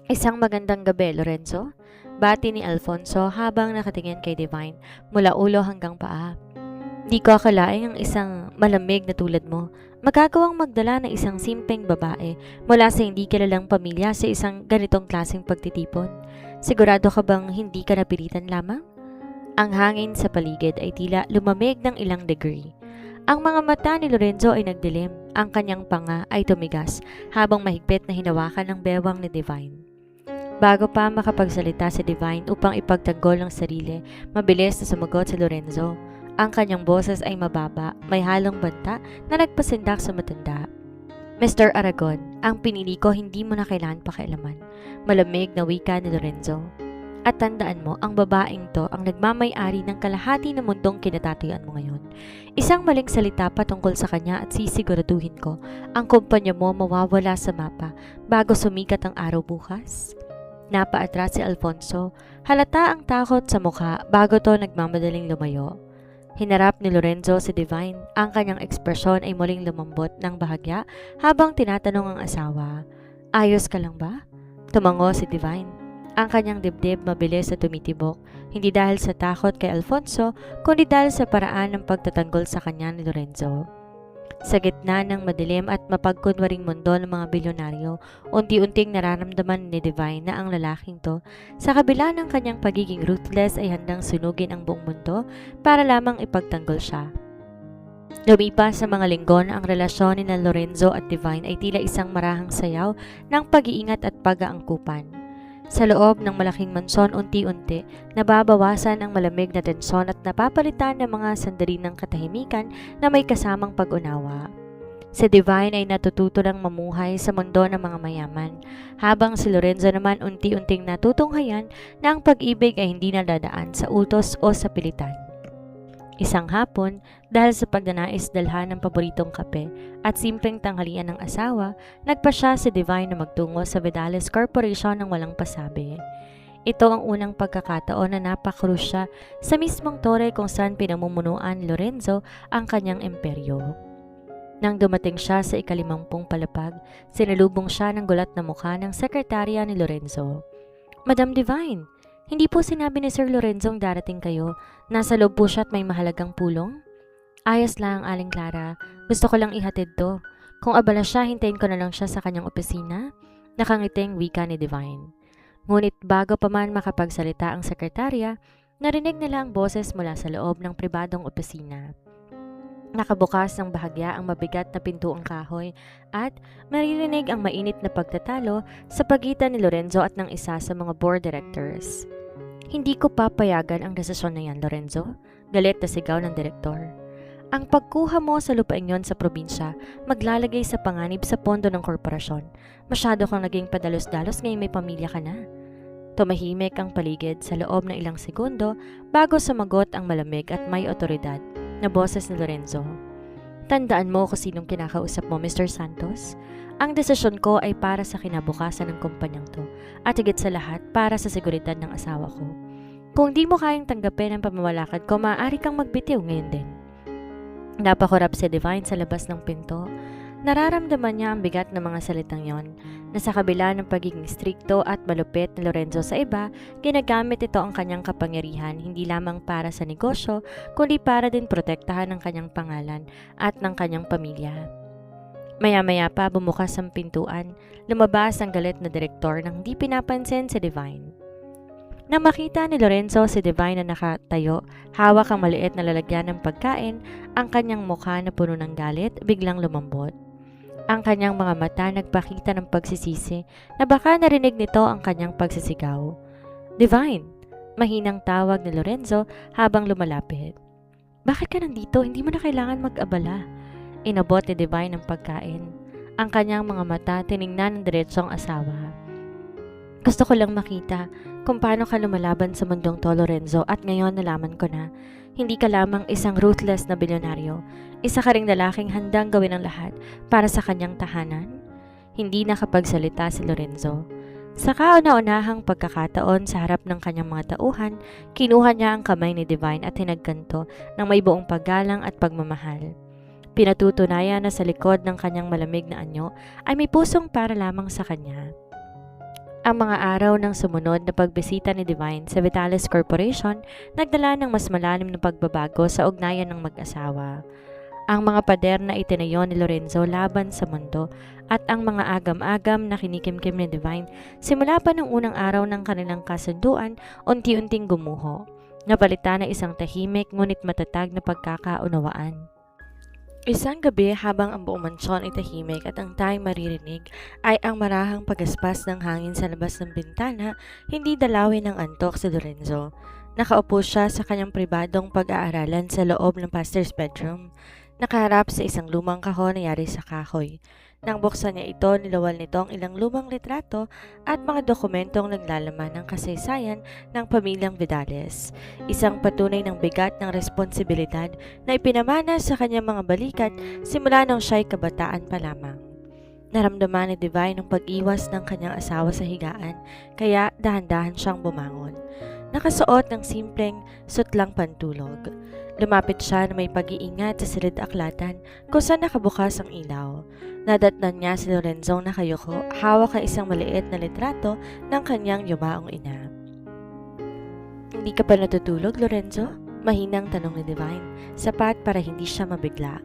Isang magandang gabi, Lorenzo. Bati ni Alfonso habang nakatingin kay Divine mula ulo hanggang paa. Di ko akalaing ang isang malamig na tulad mo magagawang magdala ng isang simpleng babae mula sa hindi kilalang pamilya sa isang ganitong klaseng pagtitipon. Sigurado ka bang hindi ka napilitan lamang? Ang hangin sa paligid ay tila lumamig ng ilang degree. Ang mga mata ni Lorenzo ay nagdilim, ang kanyang panga ay tumigas habang mahigpit na hinawakan ng bewang ni Divine. Bago pa makapagsalita si Divine upang ipagtanggol ang sarili, mabilis na sumagot si Lorenzo. Ang kanyang boses ay mababa, may halong banta na nagpasindak sa matanda. Mr. Aragon, ang pinili ko hindi mo na kailangan pakialaman. Malamig na wika ni Lorenzo. At tandaan mo, ang babaeng to ang nagmamay-ari ng kalahati ng mundong kinatatayuan mo ngayon. Isang maling salita patungkol sa kanya at sisiguraduhin ko, ang kumpanya mo mawawala sa mapa bago sumikat ang araw bukas. Napaatras si Alfonso, halata ang takot sa mukha bago to nagmamadaling lumayo. Hinarap ni Lorenzo si Divine, ang kanyang ekspresyon ay muling lumambot ng bahagya habang tinatanong ang asawa, "Ayos ka lang ba?" Tumango si Divine. Ang kanyang dibdib mabilis na tumitibok, hindi dahil sa takot kay Alfonso, kundi dahil sa paraan ng pagtatanggol sa kanya ni Lorenzo. Sa gitna ng madilim at mapagkunwaring mundo ng mga bilyonaryo, unti-unting nararamdaman ni Divine na ang lalaking to, sa kabila ng kanyang pagiging ruthless ay handang sunugin ang buong mundo para lamang ipagtanggol siya. Lumipas sa mga linggo na ang relasyon ni Lorenzo at Divine ay tila isang marahang sayaw ng pag-iingat at pag-aangkupan. Sa loob ng malaking mansyon, unti-unti, nababawasan ang malamig na tensyon at napapalitan ng mga sandali ng katahimikan na may kasamang pag-unawa. Si Divine ay natututo lang mamuhay sa mundo ng mga mayaman, habang si Lorenzo naman unti-unting natutunghayan na ang pag-ibig ay hindi nadadaan sa utos o sa pilitan. Isang hapon, dahil sa pagdanais dalhan ng paboritong kape at simpleng tanghalian ng asawa, nagpa siya si Divine na magtungo sa Vidales Corporation ng walang pasabi. Ito ang unang pagkakataon na napakrusya sa mismong tore kung saan pinamumunuan ni Lorenzo ang kanyang imperyo. Nang dumating siya sa ika-50 palapag, sinalubong siya ng gulat na mukha ng sekretarya ni Lorenzo. "Madam Divine, hindi po sinabi ni Sir Lorenzong darating kayo. Nasa loob po siya at may mahalagang pulong?" "Ayos lang, Aling Clara. Gusto ko lang ihatid to. Kung abala siya, hintayin ko na lang siya sa kanyang opisina." Nakangiting wika ni Divine. Ngunit bago pa man makapagsalita ang sekretarya, narinig nila ang boses mula sa loob ng pribadong opisina. Nakabukas ng bahagya ang mabigat na pintuang kahoy at maririnig ang mainit na pagtatalo sa pagitan ni Lorenzo at ng isa sa mga board directors. "Hindi ko papayagan ang desisyon na yan, Lorenzo," galit na sigaw ng direktor. "Ang pagkuha mo sa lupain yon sa probinsya, maglalagay sa panganib sa pondo ng korporasyon. Masyado kang naging padalos-dalos ngayong may pamilya ka na." Tumahimik ang paligid sa loob ng ilang segundo bago sumagot ang malamig at may otoridad na boses ni Lorenzo. "Tandaan mo kung sinong kinakausap mo, Mr. Santos. Ang desisyon ko ay para sa kinabukasan ng kumpanyang to at higit sa lahat para sa seguridad ng asawa ko. Kung di mo kayang tanggapin ang pamamalakad ko, maaari kang magbitiw ngayon din." Napakurap si Divine sa labas ng pinto. Nararamdaman niya ang bigat ng mga salitang yon, na sa kabila ng pagiging strikto at malupit ni Lorenzo sa iba, ginagamit ito ang kanyang kapangyarihan hindi lamang para sa negosyo, kundi para din protektahan ang kanyang pangalan at ng kanyang pamilya. Maya-maya pa bumukas ang pintuan, lumabas ang galit na direktor nang di pinapansin si Divine. Nang makita ni Lorenzo si Divine na nakatayo, hawak ang maliit na lalagyan ng pagkain, ang kanyang mukha na puno ng galit biglang lumambot. Ang kanyang mga mata nagpakita ng pagsisisi na baka narinig nito ang kanyang pagsisigaw. Divine! Mahinang tawag ni Lorenzo habang lumalapit. Bakit ka nandito? Hindi mo na kailangan mag-abala. Inabot ni Divine ang pagkain. Ang kanyang mga mata tiningnan ng diretsong asawa. Gusto ko lang makita kung paano ka lumalaban sa mundong to, Lorenzo, at ngayon nalaman ko na hindi ka lamang isang ruthless na bilyonaryo. Isa ka ring lalaking handang gawin ang lahat para sa kanyang tahanan. Hindi nakapagsalita si Lorenzo. Sa kauna-unahang pagkakataon sa harap ng kanyang mga tauhan, kinuha niya ang kamay ni Divine at hinagkanto ng may buong paggalang at pagmamahal. Pinatutunayan na sa likod ng kanyang malamig na anyo ay may pusong para lamang sa kanya. Ang mga araw ng sumunod na pagbisita ni Divine sa Vitalis Corporation nagdala ng mas malalim na pagbabago sa ugnayan ng mag-asawa. Ang mga pader na itinayo ni Lorenzo laban sa mundo at ang mga agam-agam na kinikimkim ni Divine simula pa ng unang araw ng kanilang kasunduan unti-unting gumuho, napalitan na isang tahimik ngunit matatag na pagkakaunawaan. Isang gabi habang ang buong mansyon ay tahimik at ang tanging maririnig ay ang marahang pagaspas ng hangin sa labas ng bintana, hindi dalawin ng antok si Lorenzo. Nakaupo siya sa kanyang pribadong pag-aaralan sa loob ng pastor's bedroom. Nakaharap sa isang lumang kahon na yari sa kahoy. Nang buksan niya ito, nilawal nito ang ilang lumang litrato at mga dokumentong naglalaman ng kasaysayan ng pamilyang Vidales. Isang patunay ng bigat ng responsibilidad na ipinamana sa kanyang mga balikat simula nang siya'y kabataan pa lamang. Naramdaman ni Divine ang pag-iwas ng kanyang asawa sa higaan, kaya dahan-dahan siyang bumangon. Nakasuot ng simpleng sutlang pantulog. Lumapit siya na may pag-iingat sa silid aklatan kung saan nakabukas ang ilaw. Nadatnan niya si Lorenzo na kayuko, hawak ang isang maliit na litrato ng kanyang yumaong ina. Hindi ka pa natutulog, Lorenzo? Mahinang tanong ni Divine, sapat para hindi siya mabigla.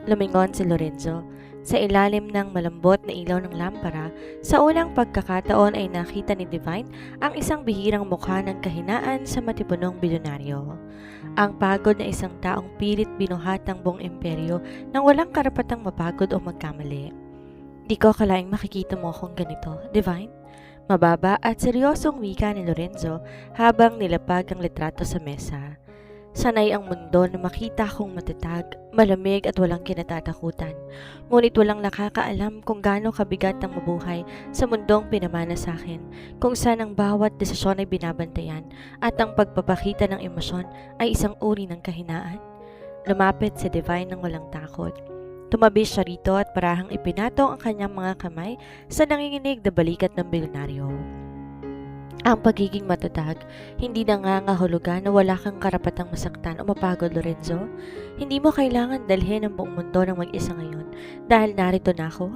Lumingon si Lorenzo. Sa ilalim ng malambot na ilaw ng lampara, sa unang pagkakataon ay nakita ni Divine ang isang bihirang mukha ng kahinaan sa matipunong bilyonaryo. Ang pagod na isang taong pilit binuhat ang buong imperyo nang walang karapatang mapagod o magkamali. Di ko akalaing makikita mo akong ganito, Divine. Mababa at seryosong wika ni Lorenzo habang nilapag ang litrato sa mesa. Sanay ang mundo na makita akong matatag, malamig at walang kinatatakutan. Ngunit walang nakakaalam kung gaano kabigat ang mabuhay sa mundong pinamana sa akin, kung saan ang bawat desisyon ay binabantayan at ang pagpapakita ng emosyon ay isang uri ng kahinaan. Lumapit si Divine ng walang takot. Tumabi siya rito at parahang ipinatong ang kanyang mga kamay sa nanginginig na balikat ng bilyonaryo. Ang pagiging matatag, hindi nangangahulugan na wala kang karapatang masaktan o mapagod, Lorenzo. Hindi mo kailangan dalhin ang buong mundo ng mag-isa ngayon dahil narito na ako.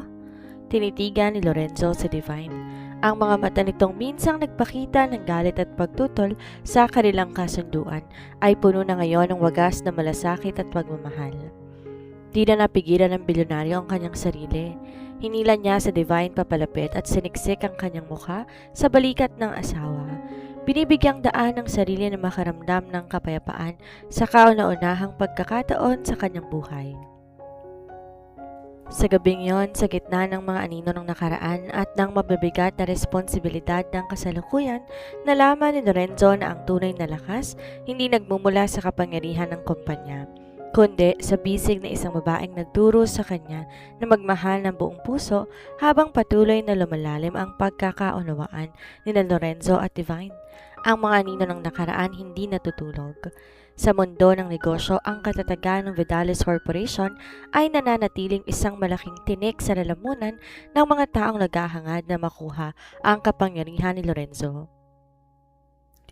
Tinitigan ni Lorenzo si Divine. Ang mga mata nitong minsang nagpakita ng galit at pagtutol sa kanilang kasunduan ay puno na ngayon ng wagas na malasakit at pagmamahal. Di na napigilan ng bilyonaryo ang kanyang sarili. Hinila niya sa Divine papalapit at siniksik ang kanyang mukha sa balikat ng asawa. Binibigyang daan ng sarili na makaramdam ng kapayapaan sa kauna-unahang pagkakataon sa kanyang buhay. Sa gabing yon, sa gitna ng mga anino ng nakaraan at ng mabibigat na responsibilidad ng kasalukuyan, nalaman ni Lorenzo na ang tunay na lakas hindi nagmumula sa kapangyarihan ng kumpanya, kundi sa bisig na isang babaeng nagturo sa kanya na magmahal ng buong puso habang patuloy na lumalalim ang pagkakaunawaan ni Lorenzo at Divine. Ang mga anino ng nakaraan hindi natutulog. Sa mundo ng negosyo, ang katatagan ng Vidales Corporation ay nananatiling isang malaking tinik sa lalamunan ng mga taong naghahangad na makuha ang kapangyarihan ni Lorenzo.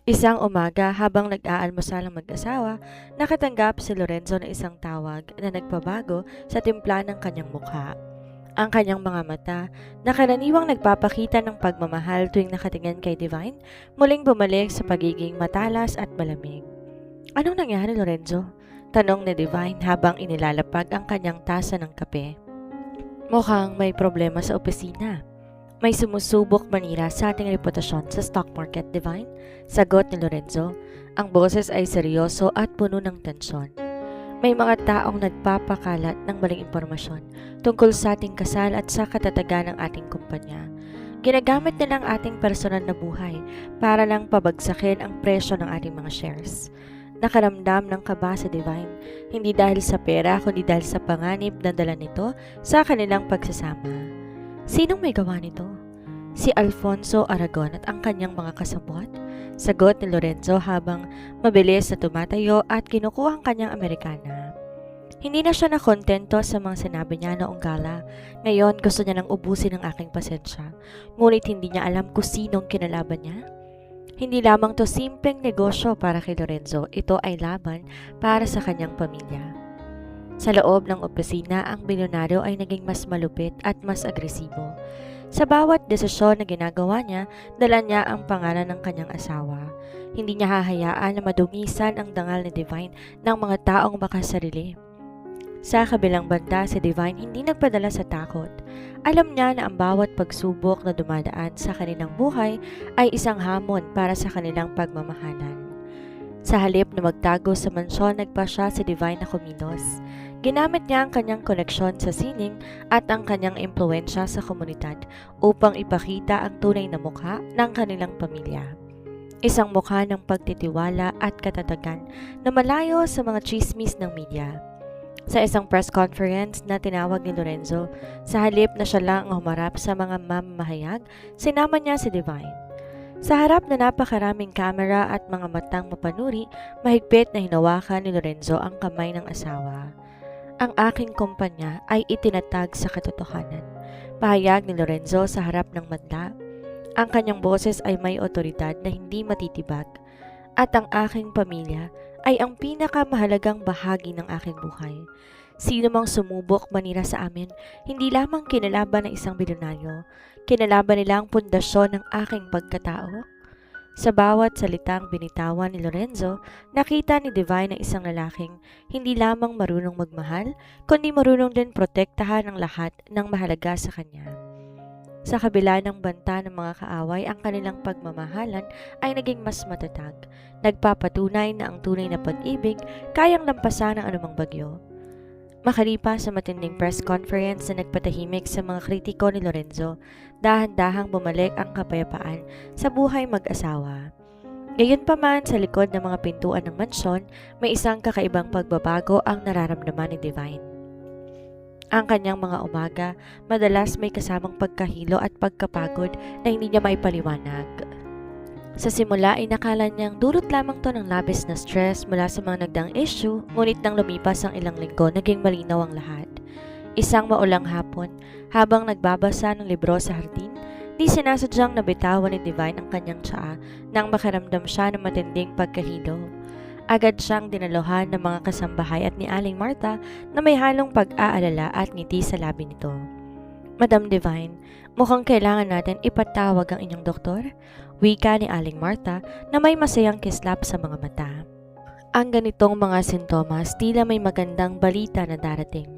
Isang umaga habang nag-aalmusal ang mag-asawa, nakatanggap si Lorenzo ng isang tawag na nagpabago sa timpla ng kanyang mukha. Ang kanyang mga mata, na karaniwang nagpapakita ng pagmamahal tuwing nakatingin kay Divine, muling bumalik sa pagiging matalas at malamig. Anong nangyari, Lorenzo? Tanong ni Divine habang inilalapag ang kanyang tasa ng kape. Mukhang may problema sa opisina. May sumusubok manira sa ating reputasyon sa stock market, Divine? Sagot ni Lorenzo. Ang boses ay seryoso at puno ng tensyon. May mga taong nagpapakalat ng maling impormasyon tungkol sa ating kasal at sa katatagan ng ating kumpanya. Ginagamit nila ang ating personal na buhay para lang pabagsakin ang presyo ng ating mga shares. Nakaramdam ng kaba sa Divine, hindi dahil sa pera kundi dahil sa panganib na dala nito sa kanilang pagsasama. Sinong may gawa nito? Si Alfonso Aragon at ang kanyang mga kasabwat? Sagot ni Lorenzo habang mabilis na tumatayo at kinukuha ang kanyang Amerikana. Hindi na siya nakontento sa mga sinabi niya noong gala. Ngayon gusto niya nang ubusin ang aking pasensya. Ngunit hindi niya alam kung sinong kinalaban niya. Hindi lamang to simpleng negosyo para kay Lorenzo, ito ay laban para sa kanyang pamilya. Sa loob ng opisina, ang bilyonaryo ay naging mas malupit at mas agresibo. Sa bawat desisyon na ginagawa niya, dala niya ang pangalan ng kanyang asawa. Hindi niya hahayaan na madungisan ang dangal ni Divine ng mga taong makasarili. Sa kabilang banda, si Divine hindi nagpadala sa takot. Alam niya na ang bawat pagsubok na dumadaan sa kanilang buhay ay isang hamon para sa kanilang pagmamahalan. Sa halip na magtago sa mansyon, nagpa siya si Divine na kumilos. Ginamit niya ang kanyang koneksyon sa sining at ang kanyang impluensya sa komunidad upang ipakita ang tunay na mukha ng kanilang pamilya. Isang mukha ng pagtitiwala at katatagan na malayo sa mga chismis ng media. Sa isang press conference na tinawag ni Lorenzo, sa halip na siya lang ang humarap sa mga mamamahayag, sinama niya si Divine. Sa harap na napakaraming kamera at mga matang mapanuri, mahigpit na hinawakan ni Lorenzo ang kamay ng asawa. Ang aking kumpanya ay itinatag sa katotohanan. Pahayag ni Lorenzo sa harap ng madla. Ang kanyang boses ay may otoridad na hindi matitibag. At ang aking pamilya ay ang pinakamahalagang bahagi ng aking buhay. Sino mang sumubok manira sa amin, hindi lamang kinalaban ng isang bilyonaryo, kinalaban nila ang pundasyon ng aking pagkatao. Sa bawat salitang binitawan ni Lorenzo, nakita ni Divine na isang lalaking hindi lamang marunong magmahal, kundi marunong din protektahan ang lahat ng mahalaga sa kanya. Sa kabila ng banta ng mga kaaway, ang kanilang pagmamahalan ay naging mas matatag. Nagpapatunay na ang tunay na pag-ibig kayang lampasan ang anumang bagyo. Makalipas sa matinding press conference na nagpatahimik sa mga kritiko ni Lorenzo, dahan-dahang bumalik ang kapayapaan sa buhay mag-asawa. Gayunpaman, sa likod ng mga pintuan ng mansyon, may isang kakaibang pagbabago ang nararamdaman ni Divine. Ang kanyang mga umaga, madalas may kasamang pagkahilo at pagkapagod na hindi niya maipaliwanag. Sa simula ay nakala niyang dulot lamang to ng labis na stress mula sa mga nagdaang issue, ngunit nang lumipas ang ilang linggo, naging malinaw ang lahat. Isang maulang hapon, habang nagbabasa ng libro sa hardin, di sinasadyang nabitawan ni Divine ang kanyang tsaa nang makaramdam siya ng matinding pagkahilo. Agad siyang dinaluhan ng mga kasambahay at ni Aling Marta na may halong pag-aalala at ngiti sa labi nito. Madam Divine, mukhang kailangan natin ipatawag ang inyong doktor, wika ni Aling Marta na may masayang kislap sa mga mata. Ang ganitong mga sintomas tila may magandang balita na darating.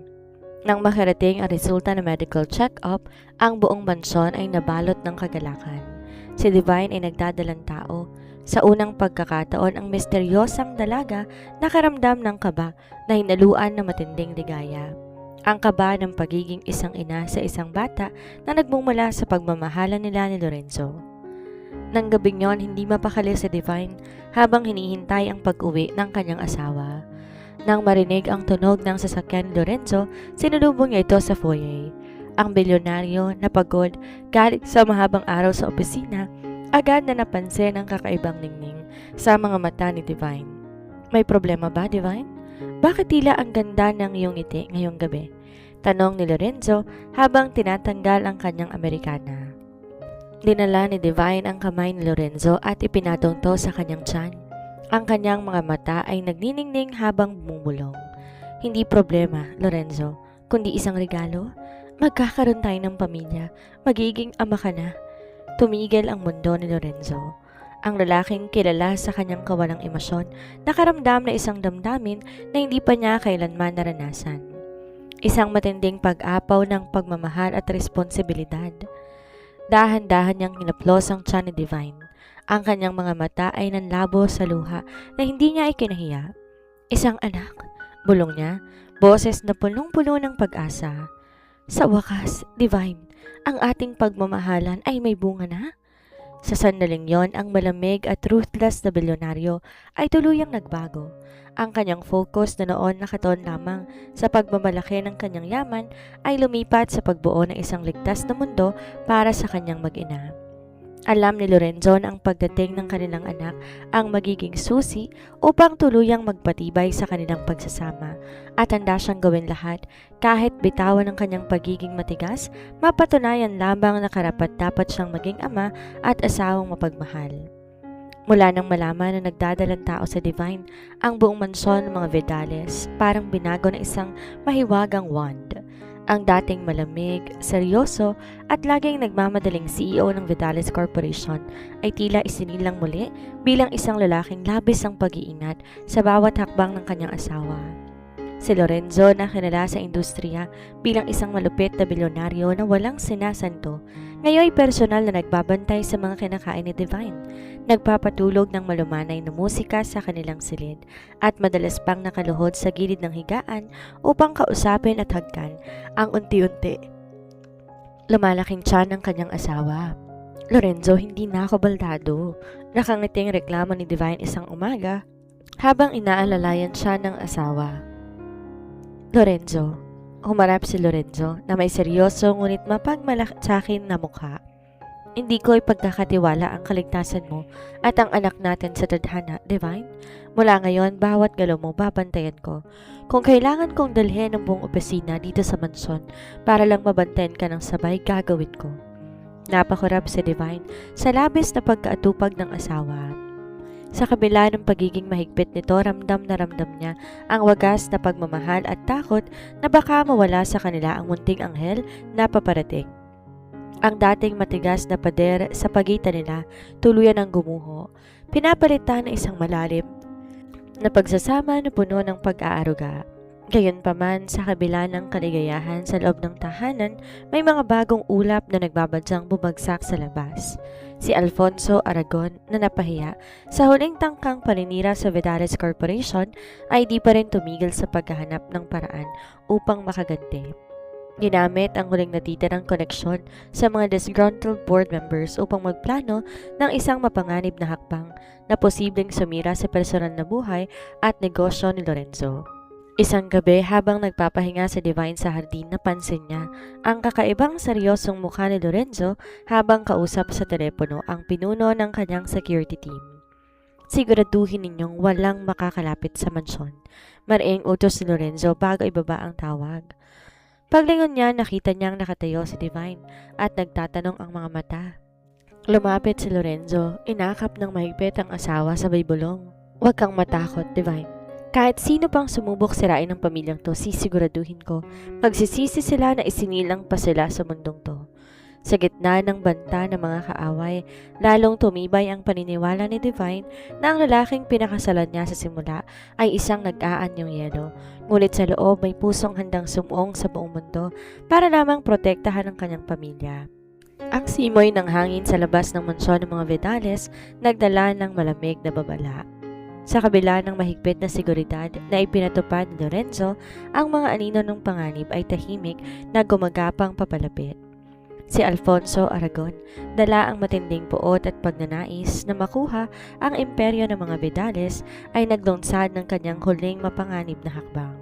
Nang makarating ang resulta ng medical check-up, ang buong mansyon ay nabalot ng kagalakan. Si Divine ay nagdadalang tao. Sa unang pagkakataon, ang misteryosang dalaga nakaramdam ng kaba na hinaluan ng matinding ligaya. Ang kaba ng pagiging isang ina sa isang bata na nagmumula sa pagmamahalan nila ni Lorenzo. Nang gabing yon, hindi mapakali si Divine habang hinihintay ang pag-uwi ng kanyang asawa. Nang marinig ang tunog ng sasakyan ni Lorenzo, sinulubong niya ito sa foyer. Ang bilyonaryo na pagod galing sa mahabang araw sa opisina, agad na napansin ang kakaibang ningning sa mga mata ni Divine. May problema ba, Divine? Bakit tila ang ganda ng iyong ngiti ngayong gabi? Tanong ni Lorenzo habang tinatanggal ang kanyang Amerikana. Dinala ni Divine ang kamay ni Lorenzo at ipinatong to sa kanyang tiyan. Ang kanyang mga mata ay nagniningning habang bumubulong. Hindi problema, Lorenzo, kundi isang regalo. Magkakaroon tayo ng pamilya. Magiging ama ka na. Tumigil ang mundo ni Lorenzo. Ang lalaking kilala sa kanyang kawalang emosyon, nakaramdam na isang damdamin na hindi pa niya kailanman naranasan. Isang matinding pag-apaw ng pagmamahal at responsibilidad. Dahan-dahan niyang hinaplos ang tiyan ni Divine. Ang kanyang mga mata ay nanlabo sa luha na hindi niya ikinahiya. Isang anak, bulong niya, boses na punong-puno ng pag-asa. Sa wakas, Divine, ang ating pagmamahalan ay may bunga na. Sa sandaling yon, ang malamig at ruthless na bilyonaryo ay tuluyang nagbago. Ang kanyang focus na noon nakatuon lamang sa pagmamalaki ng kanyang yaman ay lumipat sa pagbuo ng isang ligtas na mundo para sa kanyang mag-ina. Alam ni Lorenzo na ang pagdating ng kanilang anak ang magiging susi upang tuluyang magpatibay sa kanilang pagsasama at handa siyang gawin lahat kahit bitawan ng kanyang pagiging matigas, mapatunayan lamang na karapat-dapat siyang maging ama at asawang mapagmahal. Mula nang malaman na nagdadalang tao sa Divine, ang buong mansyon ng mga Vidales parang binago ng isang mahiwagang wand. Ang dating malamig, seryoso at laging nagmamadaling CEO ng Vidales Corporation ay tila isinilang muli bilang isang lalaking labis ang pag-iingat sa bawat hakbang ng kanyang asawa. Si Lorenzo na kilala sa industriya bilang isang malupit na bilyonaryo na walang sinasanto, ngayon ay personal na nagbabantay sa mga kinakain ni Divine, nagpapatulog ng malumanay na musika sa kanilang silid at madalas pang nakaluhod sa gilid ng higaan upang kausapin at hagkan ang unti-unti lumalaking tiyan ng kanyang asawa. Lorenzo, hindi na ako baldado. Nakangiting reklamo ni Divine isang umaga habang inaalalayan siya ng asawa. Lorenzo. Humarap si Lorenzo na may seryoso ngunit mapagmalaksakin na mukha. Hindi ko ipagkakatiwala ang kaligtasan mo at ang anak natin sa tadhana, Divine. Mula ngayon, bawat galaw mo babantayan ko. Kung kailangan kong dalhin ang buong opisina dito sa mansyon para lang mabantayan ka ng sabay, gagawin ko. Napakurap si Divine sa labis na pagkaatupag ng asawa. Sa kabila ng pagiging mahigpit nito, ramdam niya ang wagas na pagmamahal at takot na baka mawala sa kanila ang munting anghel na paparating. Ang dating matigas na pader sa pagitan nila tuluyan ang gumuho, pinapalitan ng isang malalim na pagsasama na puno ng pag-aaruga. Gayunpaman, sa kabila ng kaligayahan sa loob ng tahanan, may mga bagong ulap na nagbabadyang bumagsak sa labas. Si Alfonso Aragon na napahiya sa huling tangkang paninira sa Vidales Corporation ay di pa rin tumigil sa paghahanap ng paraan upang makaganti. Ginamit ang huling natitirang koneksyon sa mga disgruntled board members upang magplano ng isang mapanganib na hakbang na posibleng sumira sa personal na buhay at negosyo ni Lorenzo. Isang gabi habang nagpapahinga sa Divine sa hardin, napansin niya ang kakaibang seryosong mukha ni Lorenzo habang kausap sa telepono ang pinuno ng kanyang security team. Siguraduhin ninyong walang makakalapit sa mansyon. Mariing utos ni Lorenzo bago ibaba ang tawag. Paglingon niya, nakita niyang nakatayo si Divine at nagtatanong ang mga mata. Lumapit si Lorenzo, inakap ng mahigpit ang asawa sabay bulong. Huwag kang matakot, Divine. Kahit sino pang sumubok sirain ng pamilyang to, sisiguraduhin ko, magsisisi sila na isinilang pa sila sa mundong to. Sa gitna ng banta ng mga kaaway, lalong tumibay ang paniniwala ni Divine na ang lalaking pinakasalan niya sa simula ay isang nag-aanyong yelo. Ngunit sa loob may pusong handang sumuong sa buong mundo para lamang protektahan ang kanyang pamilya. Ang simoy ng hangin sa labas ng mansyon ng mga Vidales nagdala ng malamig na babala. Sa kabila ng mahigpit na seguridad na ipinatupad ni Lorenzo, ang mga anino ng panganib ay tahimik na gumagapang papalapit. Si Alfonso Aragon dala ang matinding puot at pagnanais na makuha ang imperyo ng mga Vidales ay naglunsad ng kanyang huling mapanganib na hakbang.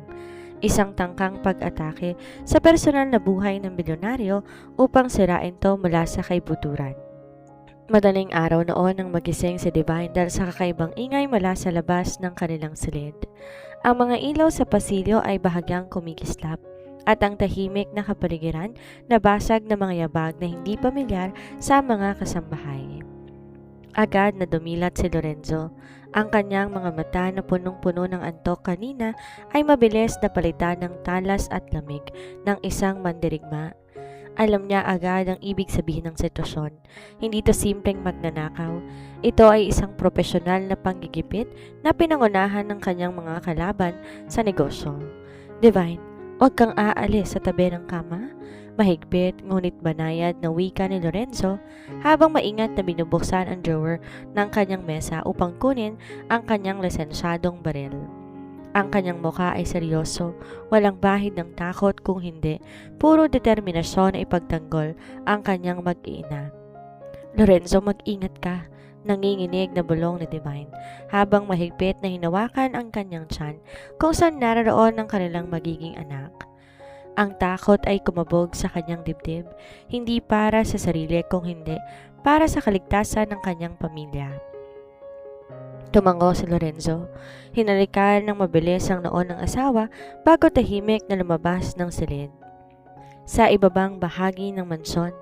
Isang tangkang pag-atake sa personal na buhay ng bilyonaryo upang sirain to mula sa kaibuturan. Madaling araw noon nang magising si Divine dahil sa kakaibang ingay mula sa labas ng kanilang silid. Ang mga ilaw sa pasilyo ay bahagyang kumikislap at ang tahimik na kapaligiran nabasag ng mga yabag na hindi pamilyar sa mga kasambahay. Agad na dumilat si Lorenzo. Ang kanyang mga mata na punong-puno ng antok kanina ay mabilis na palitan ng talas at lamig ng isang mandirigma. Alam niya agad ang ibig sabihin ng sitwasyon. Hindi ito simpleng magnanakaw. Ito ay isang profesional na panggigipit na pinangunahan ng kanyang mga kalaban sa negosyo. Divine, Huwag kang aalis sa tabi ng kama. Mahigpit ngunit banayad na wika ni Lorenzo habang maingat na binubuksan ang drawer ng kanyang mesa upang kunin ang kanyang lisensyadong baril. Ang kanyang mukha ay seryoso, walang bahid ng takot kung hindi, puro determinasyon na ipagtanggol ang kanyang mag-iina. Lorenzo, mag-ingat ka, nanginginig na bulong ni Divine habang mahigpit na hinawakan ang kanyang tiyan kung saan naroon ang kanilang magiging anak. Ang takot ay kumabog sa kanyang dibdib, hindi para sa sarili kung hindi para sa kaligtasan ng kanyang pamilya. Tumango si Lorenzo. Hinalikan ng mabilis ang noo ng asawa bago tahimik na lumabas ng silid. Sa ibabang bahagi ng mansyon,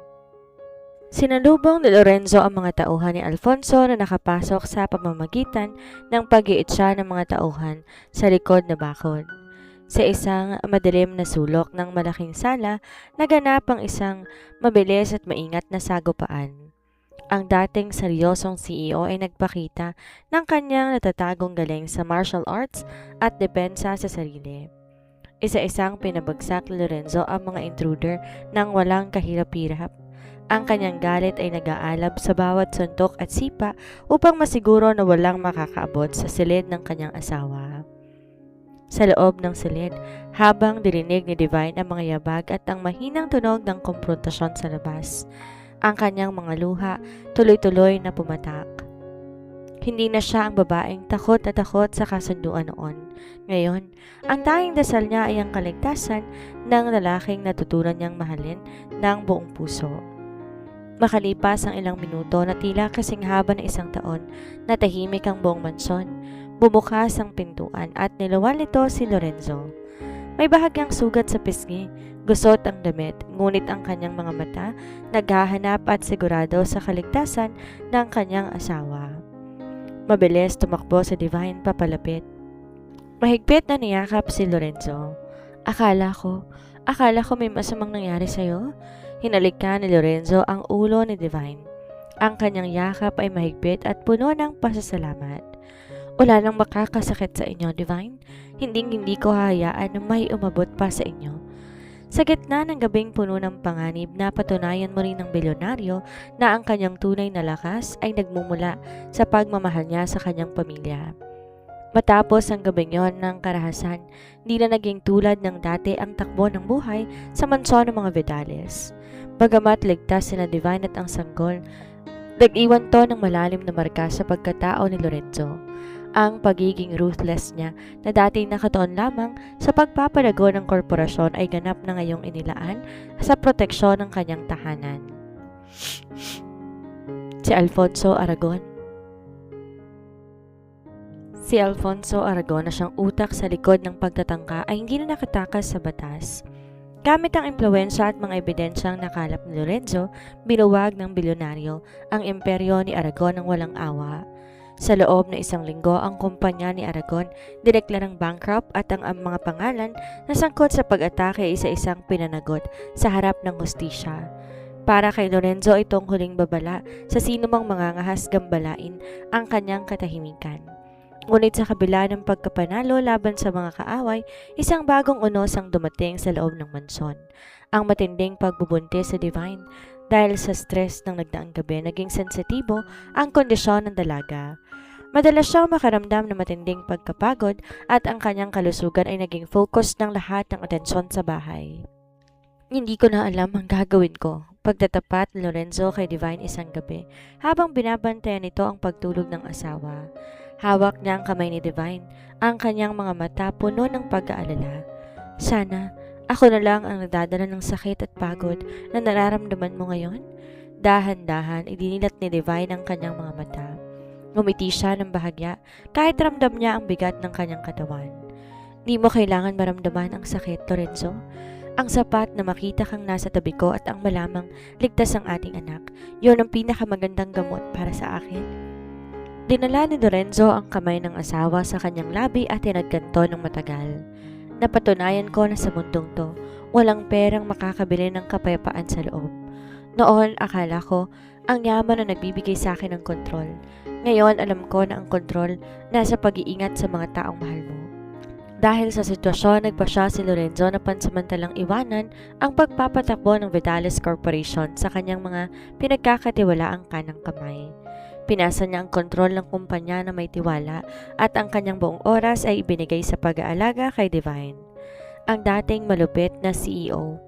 sinalubong ni Lorenzo ang mga tauhan ni Alfonso na nakapasok sa pamamagitan ng pag-iitsa ng mga tauhan sa likod na bakod. Sa isang madilim na sulok ng malaking sala, naganap ang isang mabilis at maingat na sagupaan. Ang dating seryosong CEO ay nagpakita ng kanyang natatagong galing sa martial arts at depensa sa sarili. Isa-isang pinabagsak ni Lorenzo ang mga intruder nang walang kahirap-hirap. Ang kanyang galit ay nag-aalab sa bawat suntok at sipa upang masiguro na walang makakaabot sa silid ng kanyang asawa. Sa loob ng silid, habang dirinig ni Divine ang mga yabag at ang mahinang tunog ng komprontasyon sa labas, ang kanyang mga luha tuloy-tuloy na pumatak. Hindi na siya ang babaeng takot na takot sa kasunduan noon. Ngayon, ang tanging dasal niya ay ang kaligtasan ng lalaking natutunan niyang mahalin ng buong puso. Makalipas ang ilang minuto na tila kasing haba ng isang taon, natahimik ang buong mansyon. Bumukas ang pintuan at niluwal nito si Lorenzo. May bahagyang sugat sa pisngi, gusot ang damit, ngunit ang kanyang mga mata naghahanap at sigurado sa kaligtasan ng kanyang asawa. Mabilis tumakbo si Divine papalapit. Mahigpit na niyakap si Lorenzo. Akala ko may masamang nangyari sa'yo? Hinalikan ni Lorenzo ang ulo ni Divine. Ang kanyang yakap ay mahigpit at puno ng pasasalamat. Wala nang makakasakit sa inyo, Divine. Hindi ko hahayaan na may umabot pa sa inyo. Sa gitna ng gabing puno ng panganib, napatunayan mo rin ng bilyonaryo na ang kanyang tunay na lakas ay nagmumula sa pagmamahal niya sa kanyang pamilya. Matapos ang gabing yon ng karahasan, hindi na naging tulad ng dati ang takbo ng buhay sa mansyon ng mga Vidales. Bagamat ligtas sina Divine at ang sanggol, nag-iwan to ng malalim na marka sa pagkatao ni Lorenzo. Ang pagiging ruthless niya na dati nakatuon lamang sa pagpapalago ng korporasyon ay ganap na ngayong inilaan sa proteksyon ng kanyang tahanan. Si Alfonso Aragon na siyang utak sa likod ng pagtatangka ay hindi na nakatakas sa batas. Gamit ang impluwensya at mga ebidensyang nakalap ni Lorenzo, binuwag ng bilyonaryo ang imperyo ni Aragon ng walang awa. Sa loob ng isang linggo, ang kumpanya ni Aragon dineklarang bankrupt at ang mga pangalan na sangkot sa pag-atake ay isa-isang pinanagot sa harap ng hustisya. Para kay Lorenzo, itong huling babala sa sinumang mangangahas gambalain ang kanyang katahimikan. Ngunit sa kabila ng pagkapanalo laban sa mga kaaway, isang bagong unos ang dumating sa loob ng mansyon. Ang matinding pagbubuntis sa Divine. Dahil sa stress ng nagdaang gabi, naging sensitibo ang kondisyon ng dalaga. Madalas siyang makaramdam ng matinding pagkapagod at ang kanyang kalusugan ay naging focus ng lahat ng atensyon sa bahay. Hindi ko na alam ang gagawin ko. Pagtatapat ni Lorenzo kay Divine isang gabi habang binabantayan nito ang pagtulog ng asawa. Hawak niya ang kamay ni Divine, ang kanyang mga mata puno ng pag-aalala. Sana ako na lang ang nadadala ng sakit at pagod na nararamdaman mo ngayon? Dahan-dahan, idinilat ni Divine ang kanyang mga mata. Ngumiti siya ng bahagya kahit ramdam niya ang bigat ng kanyang katawan. Di mo kailangan maramdaman ang sakit, Lorenzo. Ang sapat na makita kang nasa tabi ko at ang malamang ligtas ang ating anak. Yun ang pinakamagandang gamot para sa akin. Dinala ni Lorenzo ang kamay ng asawa sa kanyang labi at tinagkanto ng matagal. Napatunayan ko na sa mundong to, walang perang makakabili ng kapayapaan sa loob. Noon, akala ko, ang yaman na nagbibigay sa akin ng kontrol. Ngayon, alam ko na ang kontrol nasa pag-iingat sa mga taong mahal mo. Dahil sa sitwasyon, nagpasya si Lorenzo na pansamantalang iwanan ang pagpapatakbo ng Vidales Corporation sa kanyang mga pinagkakatiwalaang kanang kamay. Pinasa niya ang kontrol ng kumpanya na may tiwala at ang kanyang buong oras ay ibinigay sa pag-aalaga kay Divine. Ang dating malupit na CEO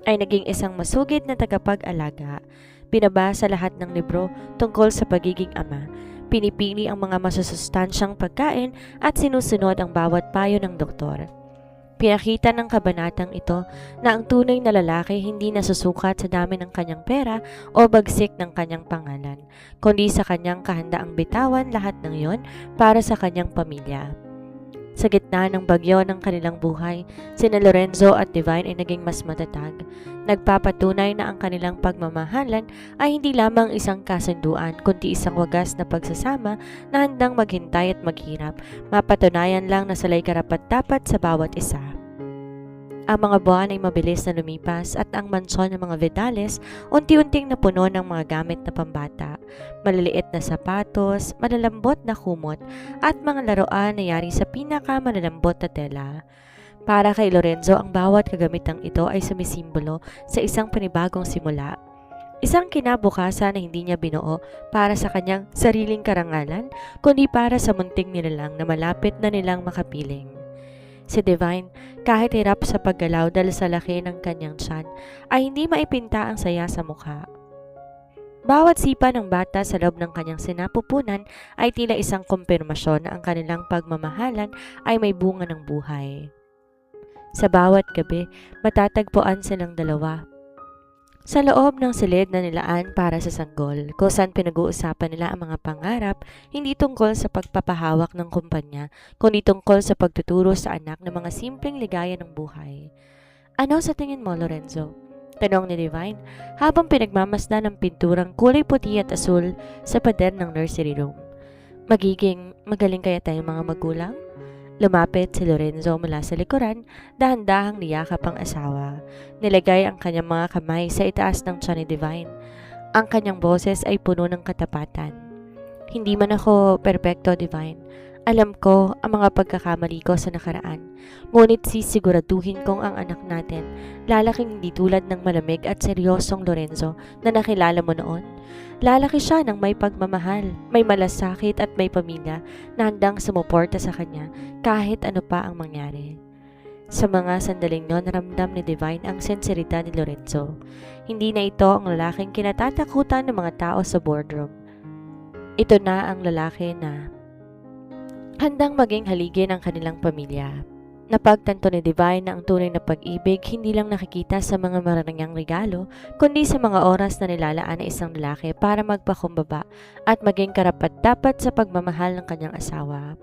ay naging isang masugid na tagapag-alaga. Binabasa lahat ng libro tungkol sa pagiging ama. Pinipili ang mga masusustansyang pagkain at sinusunod ang bawat payo ng doktor. Pinakita ng kabanatang ito na ang tunay na lalaki hindi nasusukat sa dami ng kanyang pera o bagsik ng kanyang pangalan, kundi sa kanyang kahandaang bitawan lahat ng iyon para sa kanyang pamilya. Sa gitna ng bagyo ng kanilang buhay, sina Lorenzo at Divine ay naging mas matatag. Nagpapatunay na ang kanilang pagmamahalan ay hindi lamang isang kasunduan, kundi isang wagas na pagsasama na handang maghintay at maghirap. Mapatunayan lang na sila'y karapat-dapat sa bawat isa. Ang mga buwan ay mabilis na lumipas at ang mansyon ng mga Vidales unti-unting napuno ng mga gamit na pambata, maliliit na sapatos, malalambot na kumot at mga laruan na yari sa pinakamalalambot na tela. Para kay Lorenzo, ang bawat kagamitang ito ay sumisimbolo sa isang panibagong simula. Isang kinabukasan na hindi niya binuo para sa kanyang sariling karangalan, kundi para sa munting nilalang na malapit na nilang makapiling. Si Divine, kahit hirap sa paggalaw dahil sa laki ng kanyang tiyan, ay hindi maipinta ang saya sa mukha. Bawat sipa ng bata sa loob ng kanyang sinapupunan ay tila isang kumpirmasyon na ang kanilang pagmamahalan ay may bunga ng buhay. Sa bawat gabi, matatagpuan silang dalawa sa loob ng silid na nilaan para sa sanggol, kung saan pinag-uusapan nila ang mga pangarap, hindi tungkol sa pagpapahawak ng kumpanya, kundi tungkol sa pagtuturo sa anak ng mga simpleng ligaya ng buhay. Ano sa tingin mo, Lorenzo? Tanong ni Divine habang pinagmamasdan ng pinturang kulay puti at asul sa pader ng nursery room. Magiging magaling kaya tayong mga magulang? Lumapit si Lorenzo mula sa likuran, dahan-dahang niyakap ang asawa. Nilagay ang kanyang mga kamay sa itaas ng tiyan ni Divine. Ang kanyang boses ay puno ng katapatan. Hindi man ako perpekto, Divine. Alam ko ang mga pagkakamali ko sa nakaraan. Ngunit sisiguraduhin kong ang anak natin lalaking hindi tulad ng malamig at seryosong Lorenzo na nakilala mo noon. Lalaki siya ng may pagmamahal, may malasakit at may pamilya na handang sumuporta sa kanya kahit ano pa ang mangyari. Sa mga sandaling yon, naramdam ni Divine ang sinseridad ni Lorenzo. Hindi na ito ang lalaking kinatatakutan ng mga tao sa boardroom. Ito na ang lalaki na handang maging haligi ng kanilang pamilya. Napagtanto ni Divine na ang tunay na pag-ibig hindi lang nakikita sa mga mararanyang regalo, kundi sa mga oras na nilalaan ng isang lalaki para magpakumbaba at maging karapat-dapat sa pagmamahal ng kanyang asawa.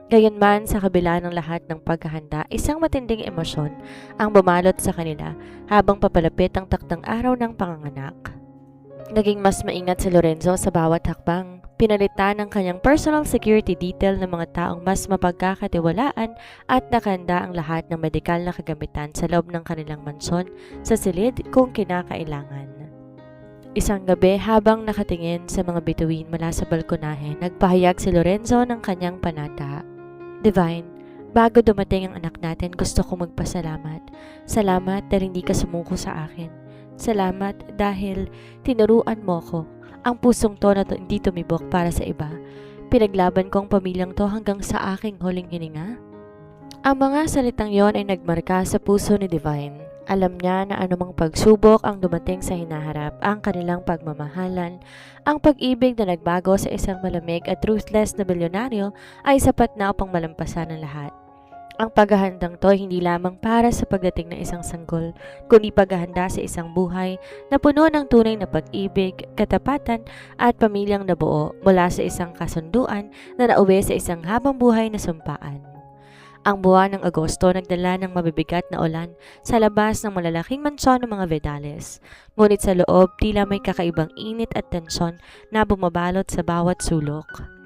Gayunman, sa kabila ng lahat ng paghahanda, isang matinding emosyon ang bumalot sa kanila habang papalapit ang takdang araw ng panganganak. Naging mas maingat si Lorenzo sa bawat hakbang. Pinalitan ng kanyang personal security detail ng mga taong mas mapagkakatiwalaan at nakahanda ang lahat ng medikal na kagamitan sa loob ng kanilang mansyon sa silid kung kinakailangan. Isang gabi, habang nakatingin sa mga bituin mula sa balkonahe, nagpahayag si Lorenzo ng kanyang panata. Divine, bago dumating ang anak natin, gusto kong magpasalamat. Salamat dahil hindi ka sumuko sa akin. Salamat dahil tinuruan mo ko. Ang pusong to na hindi tumibok para sa iba. Pinaglaban ko ang pamilyang to hanggang sa aking huling hininga. Ang mga salitang yon ay nagmarka sa puso ni Divine. Alam niya na anumang pagsubok ang dumating sa hinaharap, ang kanilang pagmamahalan, ang pag-ibig na nagbago sa isang malamig at ruthless na bilyonaryo ay sapat na upang malampasan ang lahat. Ang paghahandang to hindi lamang para sa pagdating ng isang sanggol, kundi paghahanda sa isang buhay na puno ng tunay na pag-ibig, katapatan at pamilyang nabuo mula sa isang kasunduan na nauwi sa isang habang buhay na sumpaan. Ang buwan ng Agosto nagdala ng mabibigat na ulan sa labas ng malalaking mansyon ng mga Vidales. Ngunit sa loob, tila may kakaibang init at tensyon na bumabalot sa bawat sulok.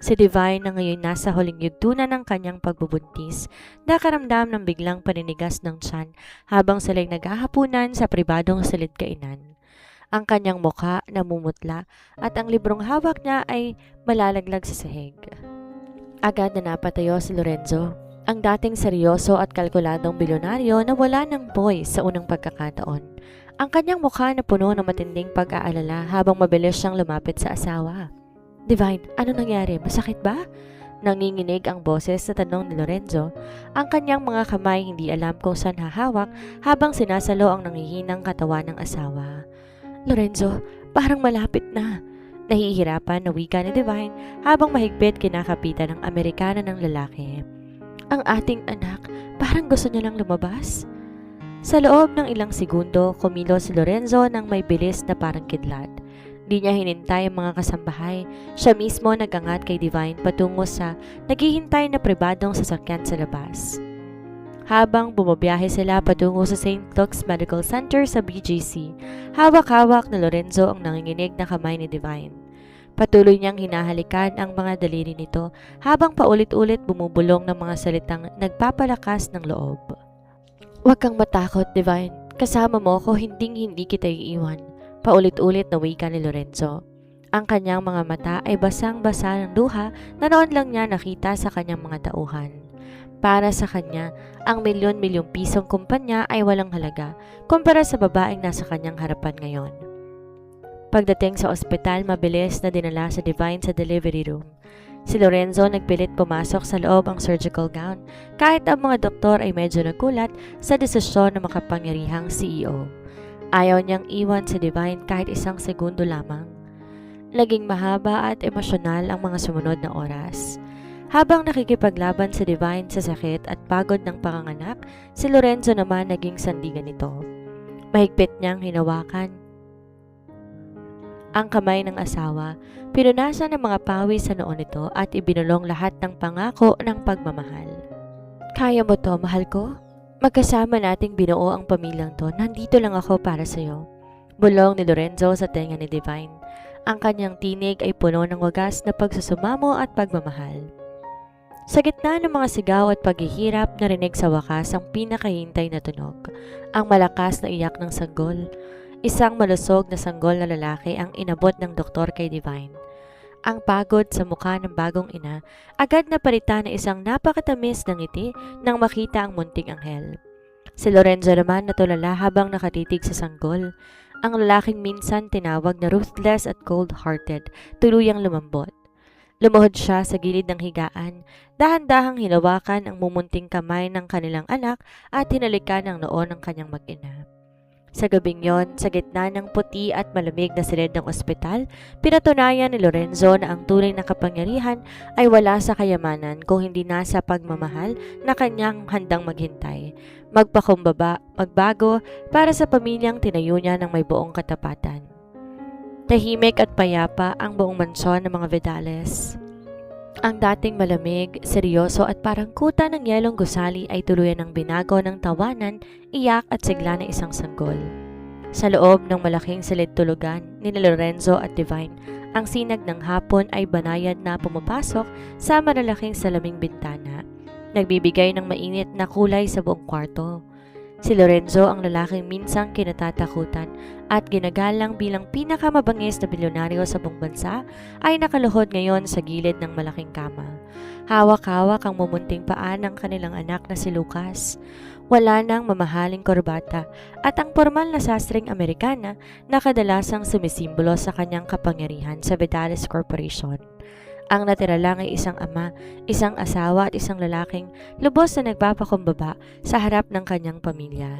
Si Divine na ngayon nasa huling yugtunan ng kanyang pagbubuntis, nakaramdam ng biglang paninigas ng tiyan habang sila'y naghahapunan sa pribadong silid kainan. Ang kanyang mukha namumutla at ang librong hawak niya ay malalaglag sa sahig. Agad na napatayo si Lorenzo. Ang dating seryoso at kalkuladong bilyonaryo na wala ng poise sa unang pagkakataon. Ang kanyang mukha na puno ng matinding pag-aalala habang mabilis siyang lumapit sa asawa. Divine, ano nangyari? Masakit ba? Nanginginig ang boses sa tanong ni Lorenzo. Ang kanyang mga kamay hindi alam kung saan hahawak habang sinasalo ang nangihinang katawan ng asawa. Lorenzo, parang malapit na. Nahihirapan na wika ni Divine habang mahigpit kinakapitan ng Amerikana ng lalaki. Ang ating anak, parang gusto niya lang lumabas. Sa loob ng ilang segundo, kumilos si Lorenzo ng may bilis na parang kidlat. Di niya hinintay ang mga kasambahay. Siya mismo nagangat kay Divine patungo sa naghihintay na pribadong sasakyan sa labas. Habang bumabiyahe sila patungo sa St. Luke's Medical Center sa BGC, hawak-hawak na Lorenzo ang nanginginig na kamay ni Divine. Patuloy niyang hinahalikan ang mga daliri nito habang paulit-ulit bumubulong ng mga salitang nagpapalakas ng loob. Huwag kang matakot, Divine. Kasama mo ko, hindi kita iiwan. Paulit-ulit na wika ni Lorenzo. Ang kanyang mga mata ay basang-basa ng luha na noon lang niya nakita sa kanyang mga tauhan. Para sa kanya, ang milyon-milyong pisong kumpanya ay walang halaga kumpara sa babaeng nasa kanyang harapan ngayon. Pagdating sa ospital, mabilis na dinala sa Divine sa delivery room. Si Lorenzo nagpilit pumasok sa loob ang surgical gown kahit ang mga doktor ay medyo nagulat sa desisyon ng makapangyarihang CEO. Ayaw niyang iwan si Divine kahit isang segundo lamang. Naging mahaba at emosyonal ang mga sumunod na oras. Habang nakikipaglaban si Divine sa sakit at pagod ng panganganak, si Lorenzo naman naging sandigan nito. Mahigpit niyang hinawakan ang kamay ng asawa, pinunasan ng mga pawis sa noon nito at ibinulong lahat ng pangako ng pagmamahal. Kaya mo to, mahal ko? Magkasama nating binuo ang pamilyang to, nandito lang ako para sa'yo. Bulong ni Lorenzo sa tenga ni Divine. Ang kanyang tinig ay puno ng wagas na pagsusumamo at pagmamahal. Sa gitna ng mga sigaw at paghihirap, narinig sa wakas ang pinakahintay na tunog, ang malakas na iyak ng sanggol. Isang malusog na sanggol na lalaki ang inabot ng doktor kay Divine. Ang pagod sa mukha ng bagong ina, agad na palitan na isang napakatamis ng ngiti nang makita ang munting anghel. Si Lorenzo naman natulala habang nakatitig sa sanggol. Ang lalaking minsan tinawag na ruthless at cold-hearted, tuluyang lumambot. Lumuhod siya sa gilid ng higaan, dahan-dahang hinawakan ang mumunting kamay ng kanilang anak at hinalikan ang noo ng kanyang mag-ina. Sa gabing yon, sa gitna ng puti at malamig na silid ng ospital, pinatunayan ni Lorenzo na ang tunay na kapangyarihan ay wala sa kayamanan kung hindi nasa pagmamahal na kanyang handang maghintay, magpakumbaba, magbago para sa pamilyang tinayo niya ng may buong katapatan. Tahimik at payapa ang buong mansyon ng mga Vidales. Ang dating malamig, seryoso at parang kuta ng yelong gusali ay tuluyan ng binago ng tawanan, iyak at sigla ng isang sanggol. Sa loob ng malaking silid tulugan ni Lorenzo at Divine, ang sinag ng hapon ay banayad na pumapasok sa malalaking salaming bintana, nagbibigay ng mainit na kulay sa buong kwarto. Si Lorenzo, ang lalaking minsang kinatatakutan at ginagalang bilang pinakamabangis na bilyonaryo sa buong bansa, ay nakaluhod ngayon sa gilid ng malaking kama. Hawak-hawak ang mumunting paa ng kanilang anak na si Lucas. Wala nang mamahaling korbata at ang formal na sastreng Amerikana na kadalasang sumisimbolo sa kanyang kapangyarihan sa Vidales Corporation. Ang natira lang ay isang ama, isang asawa at isang lalaking lubos na nagpapakumbaba sa harap ng kanyang pamilya.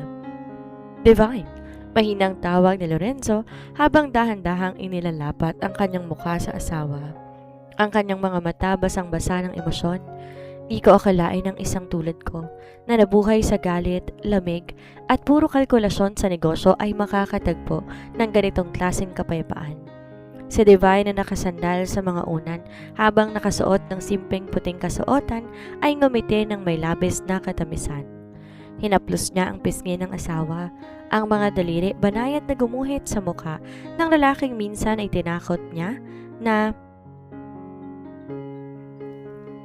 Divine, mahinang tawag ni Lorenzo habang dahan-dahang inilalapat ang kanyang mukha sa asawa. Ang kanyang mga mata basang-basa ng emosyon. Di ko akalain ng isang tulad ko na nabuhay sa galit, lamig at puro kalkulasyon sa negosyo ay makakatagpo ng ganitong klaseng kapayapaan. Si Divine na nakasandal sa mga unan habang nakasuot ng simpleng puting kasuotan ay ngumiti ng may labis na katamisan. Hinaplos niya ang pisngi ng asawa. Ang mga daliri banayad na gumuhit sa mukha ng lalaking minsan ay tinakot niya na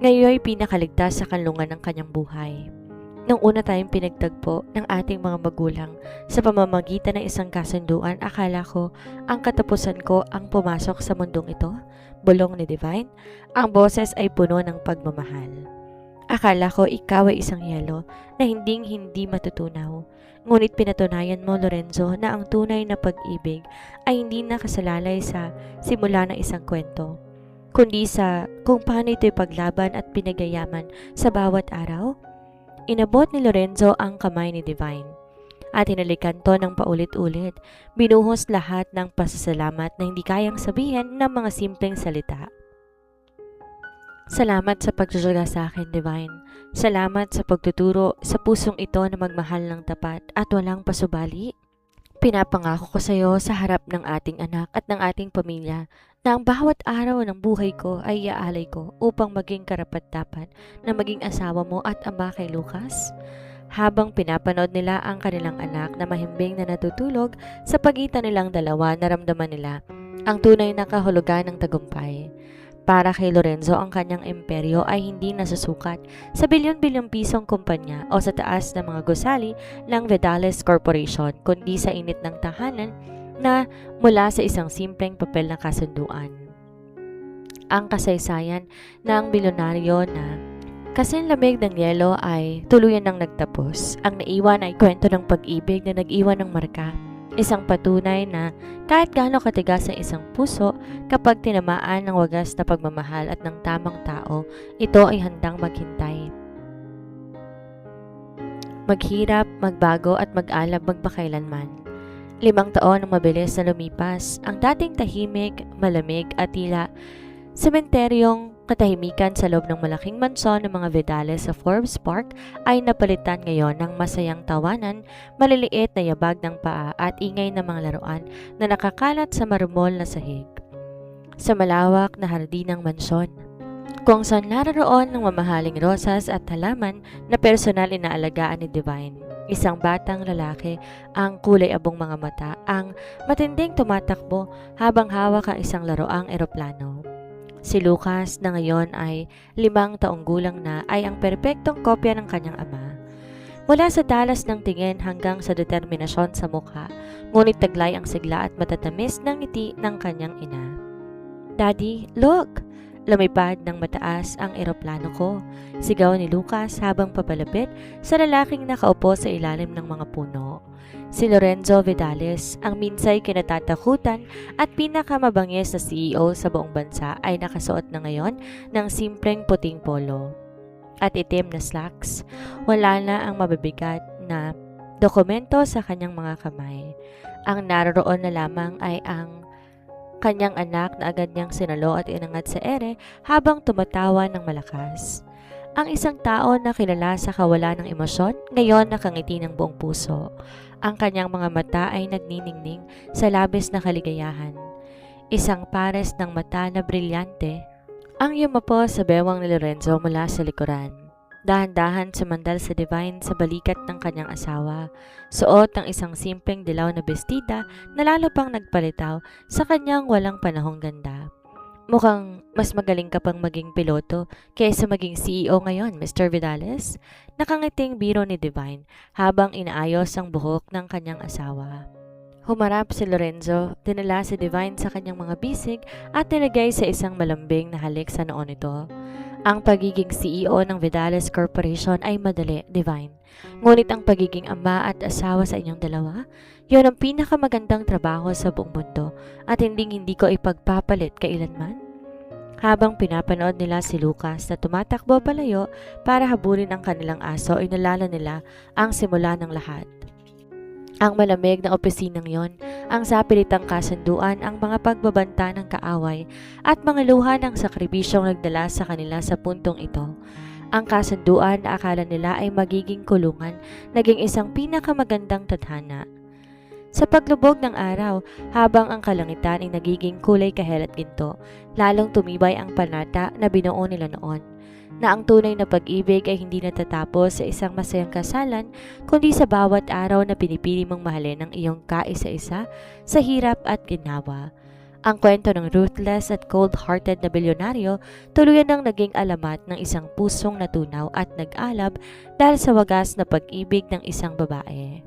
ngayon ay pinakaligtas sa kanlungan ng kanyang buhay. Nung una tayong pinagtagpo ng ating mga magulang sa pamamagitan ng isang kasunduan, akala ko ang katapusan ko ang pumasok sa mundong ito, bulong ni Divine. Ang boses ay puno ng pagmamahal. Akala ko ikaw ay isang yelo na hindi matutunaw. Ngunit pinatunayan mo, Lorenzo, na ang tunay na pag-ibig ay hindi nakasalalay sa simula ng isang kwento, kundi sa kung paano ito'y paglaban at pinagayaman sa bawat araw. Inabot ni Lorenzo ang kamay ni Divine at hinalikan to ng paulit-ulit. Binuhos lahat ng pasasalamat na hindi kayang sabihin ng mga simpleng salita. Salamat sa pagtutulungan sa akin, Divine. Salamat sa pagtuturo sa pusong ito na magmahal ng tapat at walang pasubali. Pinapangako ko sa iyo sa harap ng ating anak at ng ating pamilya na ang bawat araw ng buhay ko ay iaalay ko upang maging karapat-dapat na maging asawa mo at ama kay Lucas. Habang pinapanood nila ang kanilang anak na mahimbing na natutulog sa pagitan nilang dalawa, naramdaman nila ang tunay na kahulugan ng tagumpay. Para kay Lorenzo, ang kanyang imperyo ay hindi nasusukat sa bilyon-bilyong pisong kumpanya o sa taas ng mga gusali ng Vidales Corporation, kundi sa init ng tahanan na mula sa isang simpleng papel na kasunduan. Ang kasaysayan ng bilyonaryo na kasing lamig ng yelo ay tuluyan ng nagtapos. Ang naiwan ay kwento ng pag-ibig na nag-iwan ng marka. Isang patunay na kahit gaano katigas ang isang puso, kapag tinamaan ng wagas na pagmamahal at ng tamang tao, ito ay handang maghintay. Maghirap, magbago at mag-alab magpakailanman. 5 taon ang mabilis na lumipas, ang dating tahimik, malamig at tila sementeryong katahimikan sa loob ng malaking mansyon ng mga Vidales sa Forbes Park ay napalitan ngayon ng masayang tawanan, maliliit na yabag ng paa at ingay ng mga laruan na nakakalat sa marmol na sahig. Sa malawak na hardin ng mansyon, kung saan naroon ng mamahaling rosas at halaman na personal inaalagaan ni Divine. Isang batang lalaki, ang kulay abong mga mata, ang matinding tumatakbo habang hawak ang isang laruang eroplano. Si Lucas na ngayon ay 5 taong gulang na ay ang perpektong kopya ng kanyang ama. Mula sa talas ng tingin hanggang sa determinasyon sa mukha, ngunit taglay ang sigla at matatamis ng ngiti ng kanyang ina. Daddy, look! Lumipad ng mataas ang eroplano ko, sigaw ni Lucas habang papalapit sa lalaking nakaupo sa ilalim ng mga puno. Si Lorenzo Vidales, ang minsay kinatatakutan at pinakamabangis na CEO sa buong bansa, ay nakasuot na ngayon ng simpleng puting polo at itim na slacks. Wala na ang mabibigat na dokumento sa kanyang mga kamay. Ang naroroon na lamang ay ang kanyang anak na agad niyang sinalo at inangat sa ere habang tumatawa ng malakas. Ang isang tao na kilala sa kawalan ng emosyon, ngayon nakangiti ng buong puso. Ang kanyang mga mata ay nagniningning sa labis na kaligayahan. Isang pares ng mata na brilyante ang yumapo sa bewang ni Lorenzo mula sa likuran. Dahan-dahan sumandal sa Divine sa balikat ng kanyang asawa. Suot ang isang simpleng dilaw na bestida na lalo pang nagpalitaw sa kanyang walang panahong ganda. Mukhang mas magaling ka pang maging piloto kaysa maging CEO ngayon, Mr. Vidales. Nakangiting biro ni Divine habang inaayos ang buhok ng kanyang asawa. Humarap si Lorenzo, dinala si Divine sa kanyang mga bisig at nilagay sa isang malambing na halik sa noo nito. Ang pagiging CEO ng Vidales Corporation ay madali, Divine. Ngunit ang pagiging ama at asawa sa inyong dalawa, yun ang pinakamagandang trabaho sa buong mundo at hindi ko ipagpapalit kailanman. Habang pinapanood nila si Lucas na tumatakbo palayo para habulin ang kanilang aso, inalala nila ang simula ng lahat. Ang malamig na opisinang yon, ang sapilitang kasunduan, ang mga pagbabanta ng kaaway at mga luha ng sakripisyong nagdala sa kanila sa puntong ito. Ang kasunduan na akala nila ay magiging kulungan, naging isang pinakamagandang tadhana. Sa paglubog ng araw, habang ang kalangitan ay nagiging kulay kahel at ginto, lalong tumibay ang panata na binuo nila noon, na ang tunay na pag-ibig ay hindi natatapos sa isang masayang kasalan, kundi sa bawat araw na pinipili mong mahalin ang iyong kaisa-isa sa hirap at ginawa. Ang kwento ng ruthless at cold-hearted na bilyonaryo tuluyan ng naging alamat ng isang pusong natunaw at nag-alab dahil sa wagas na pag-ibig ng isang babae.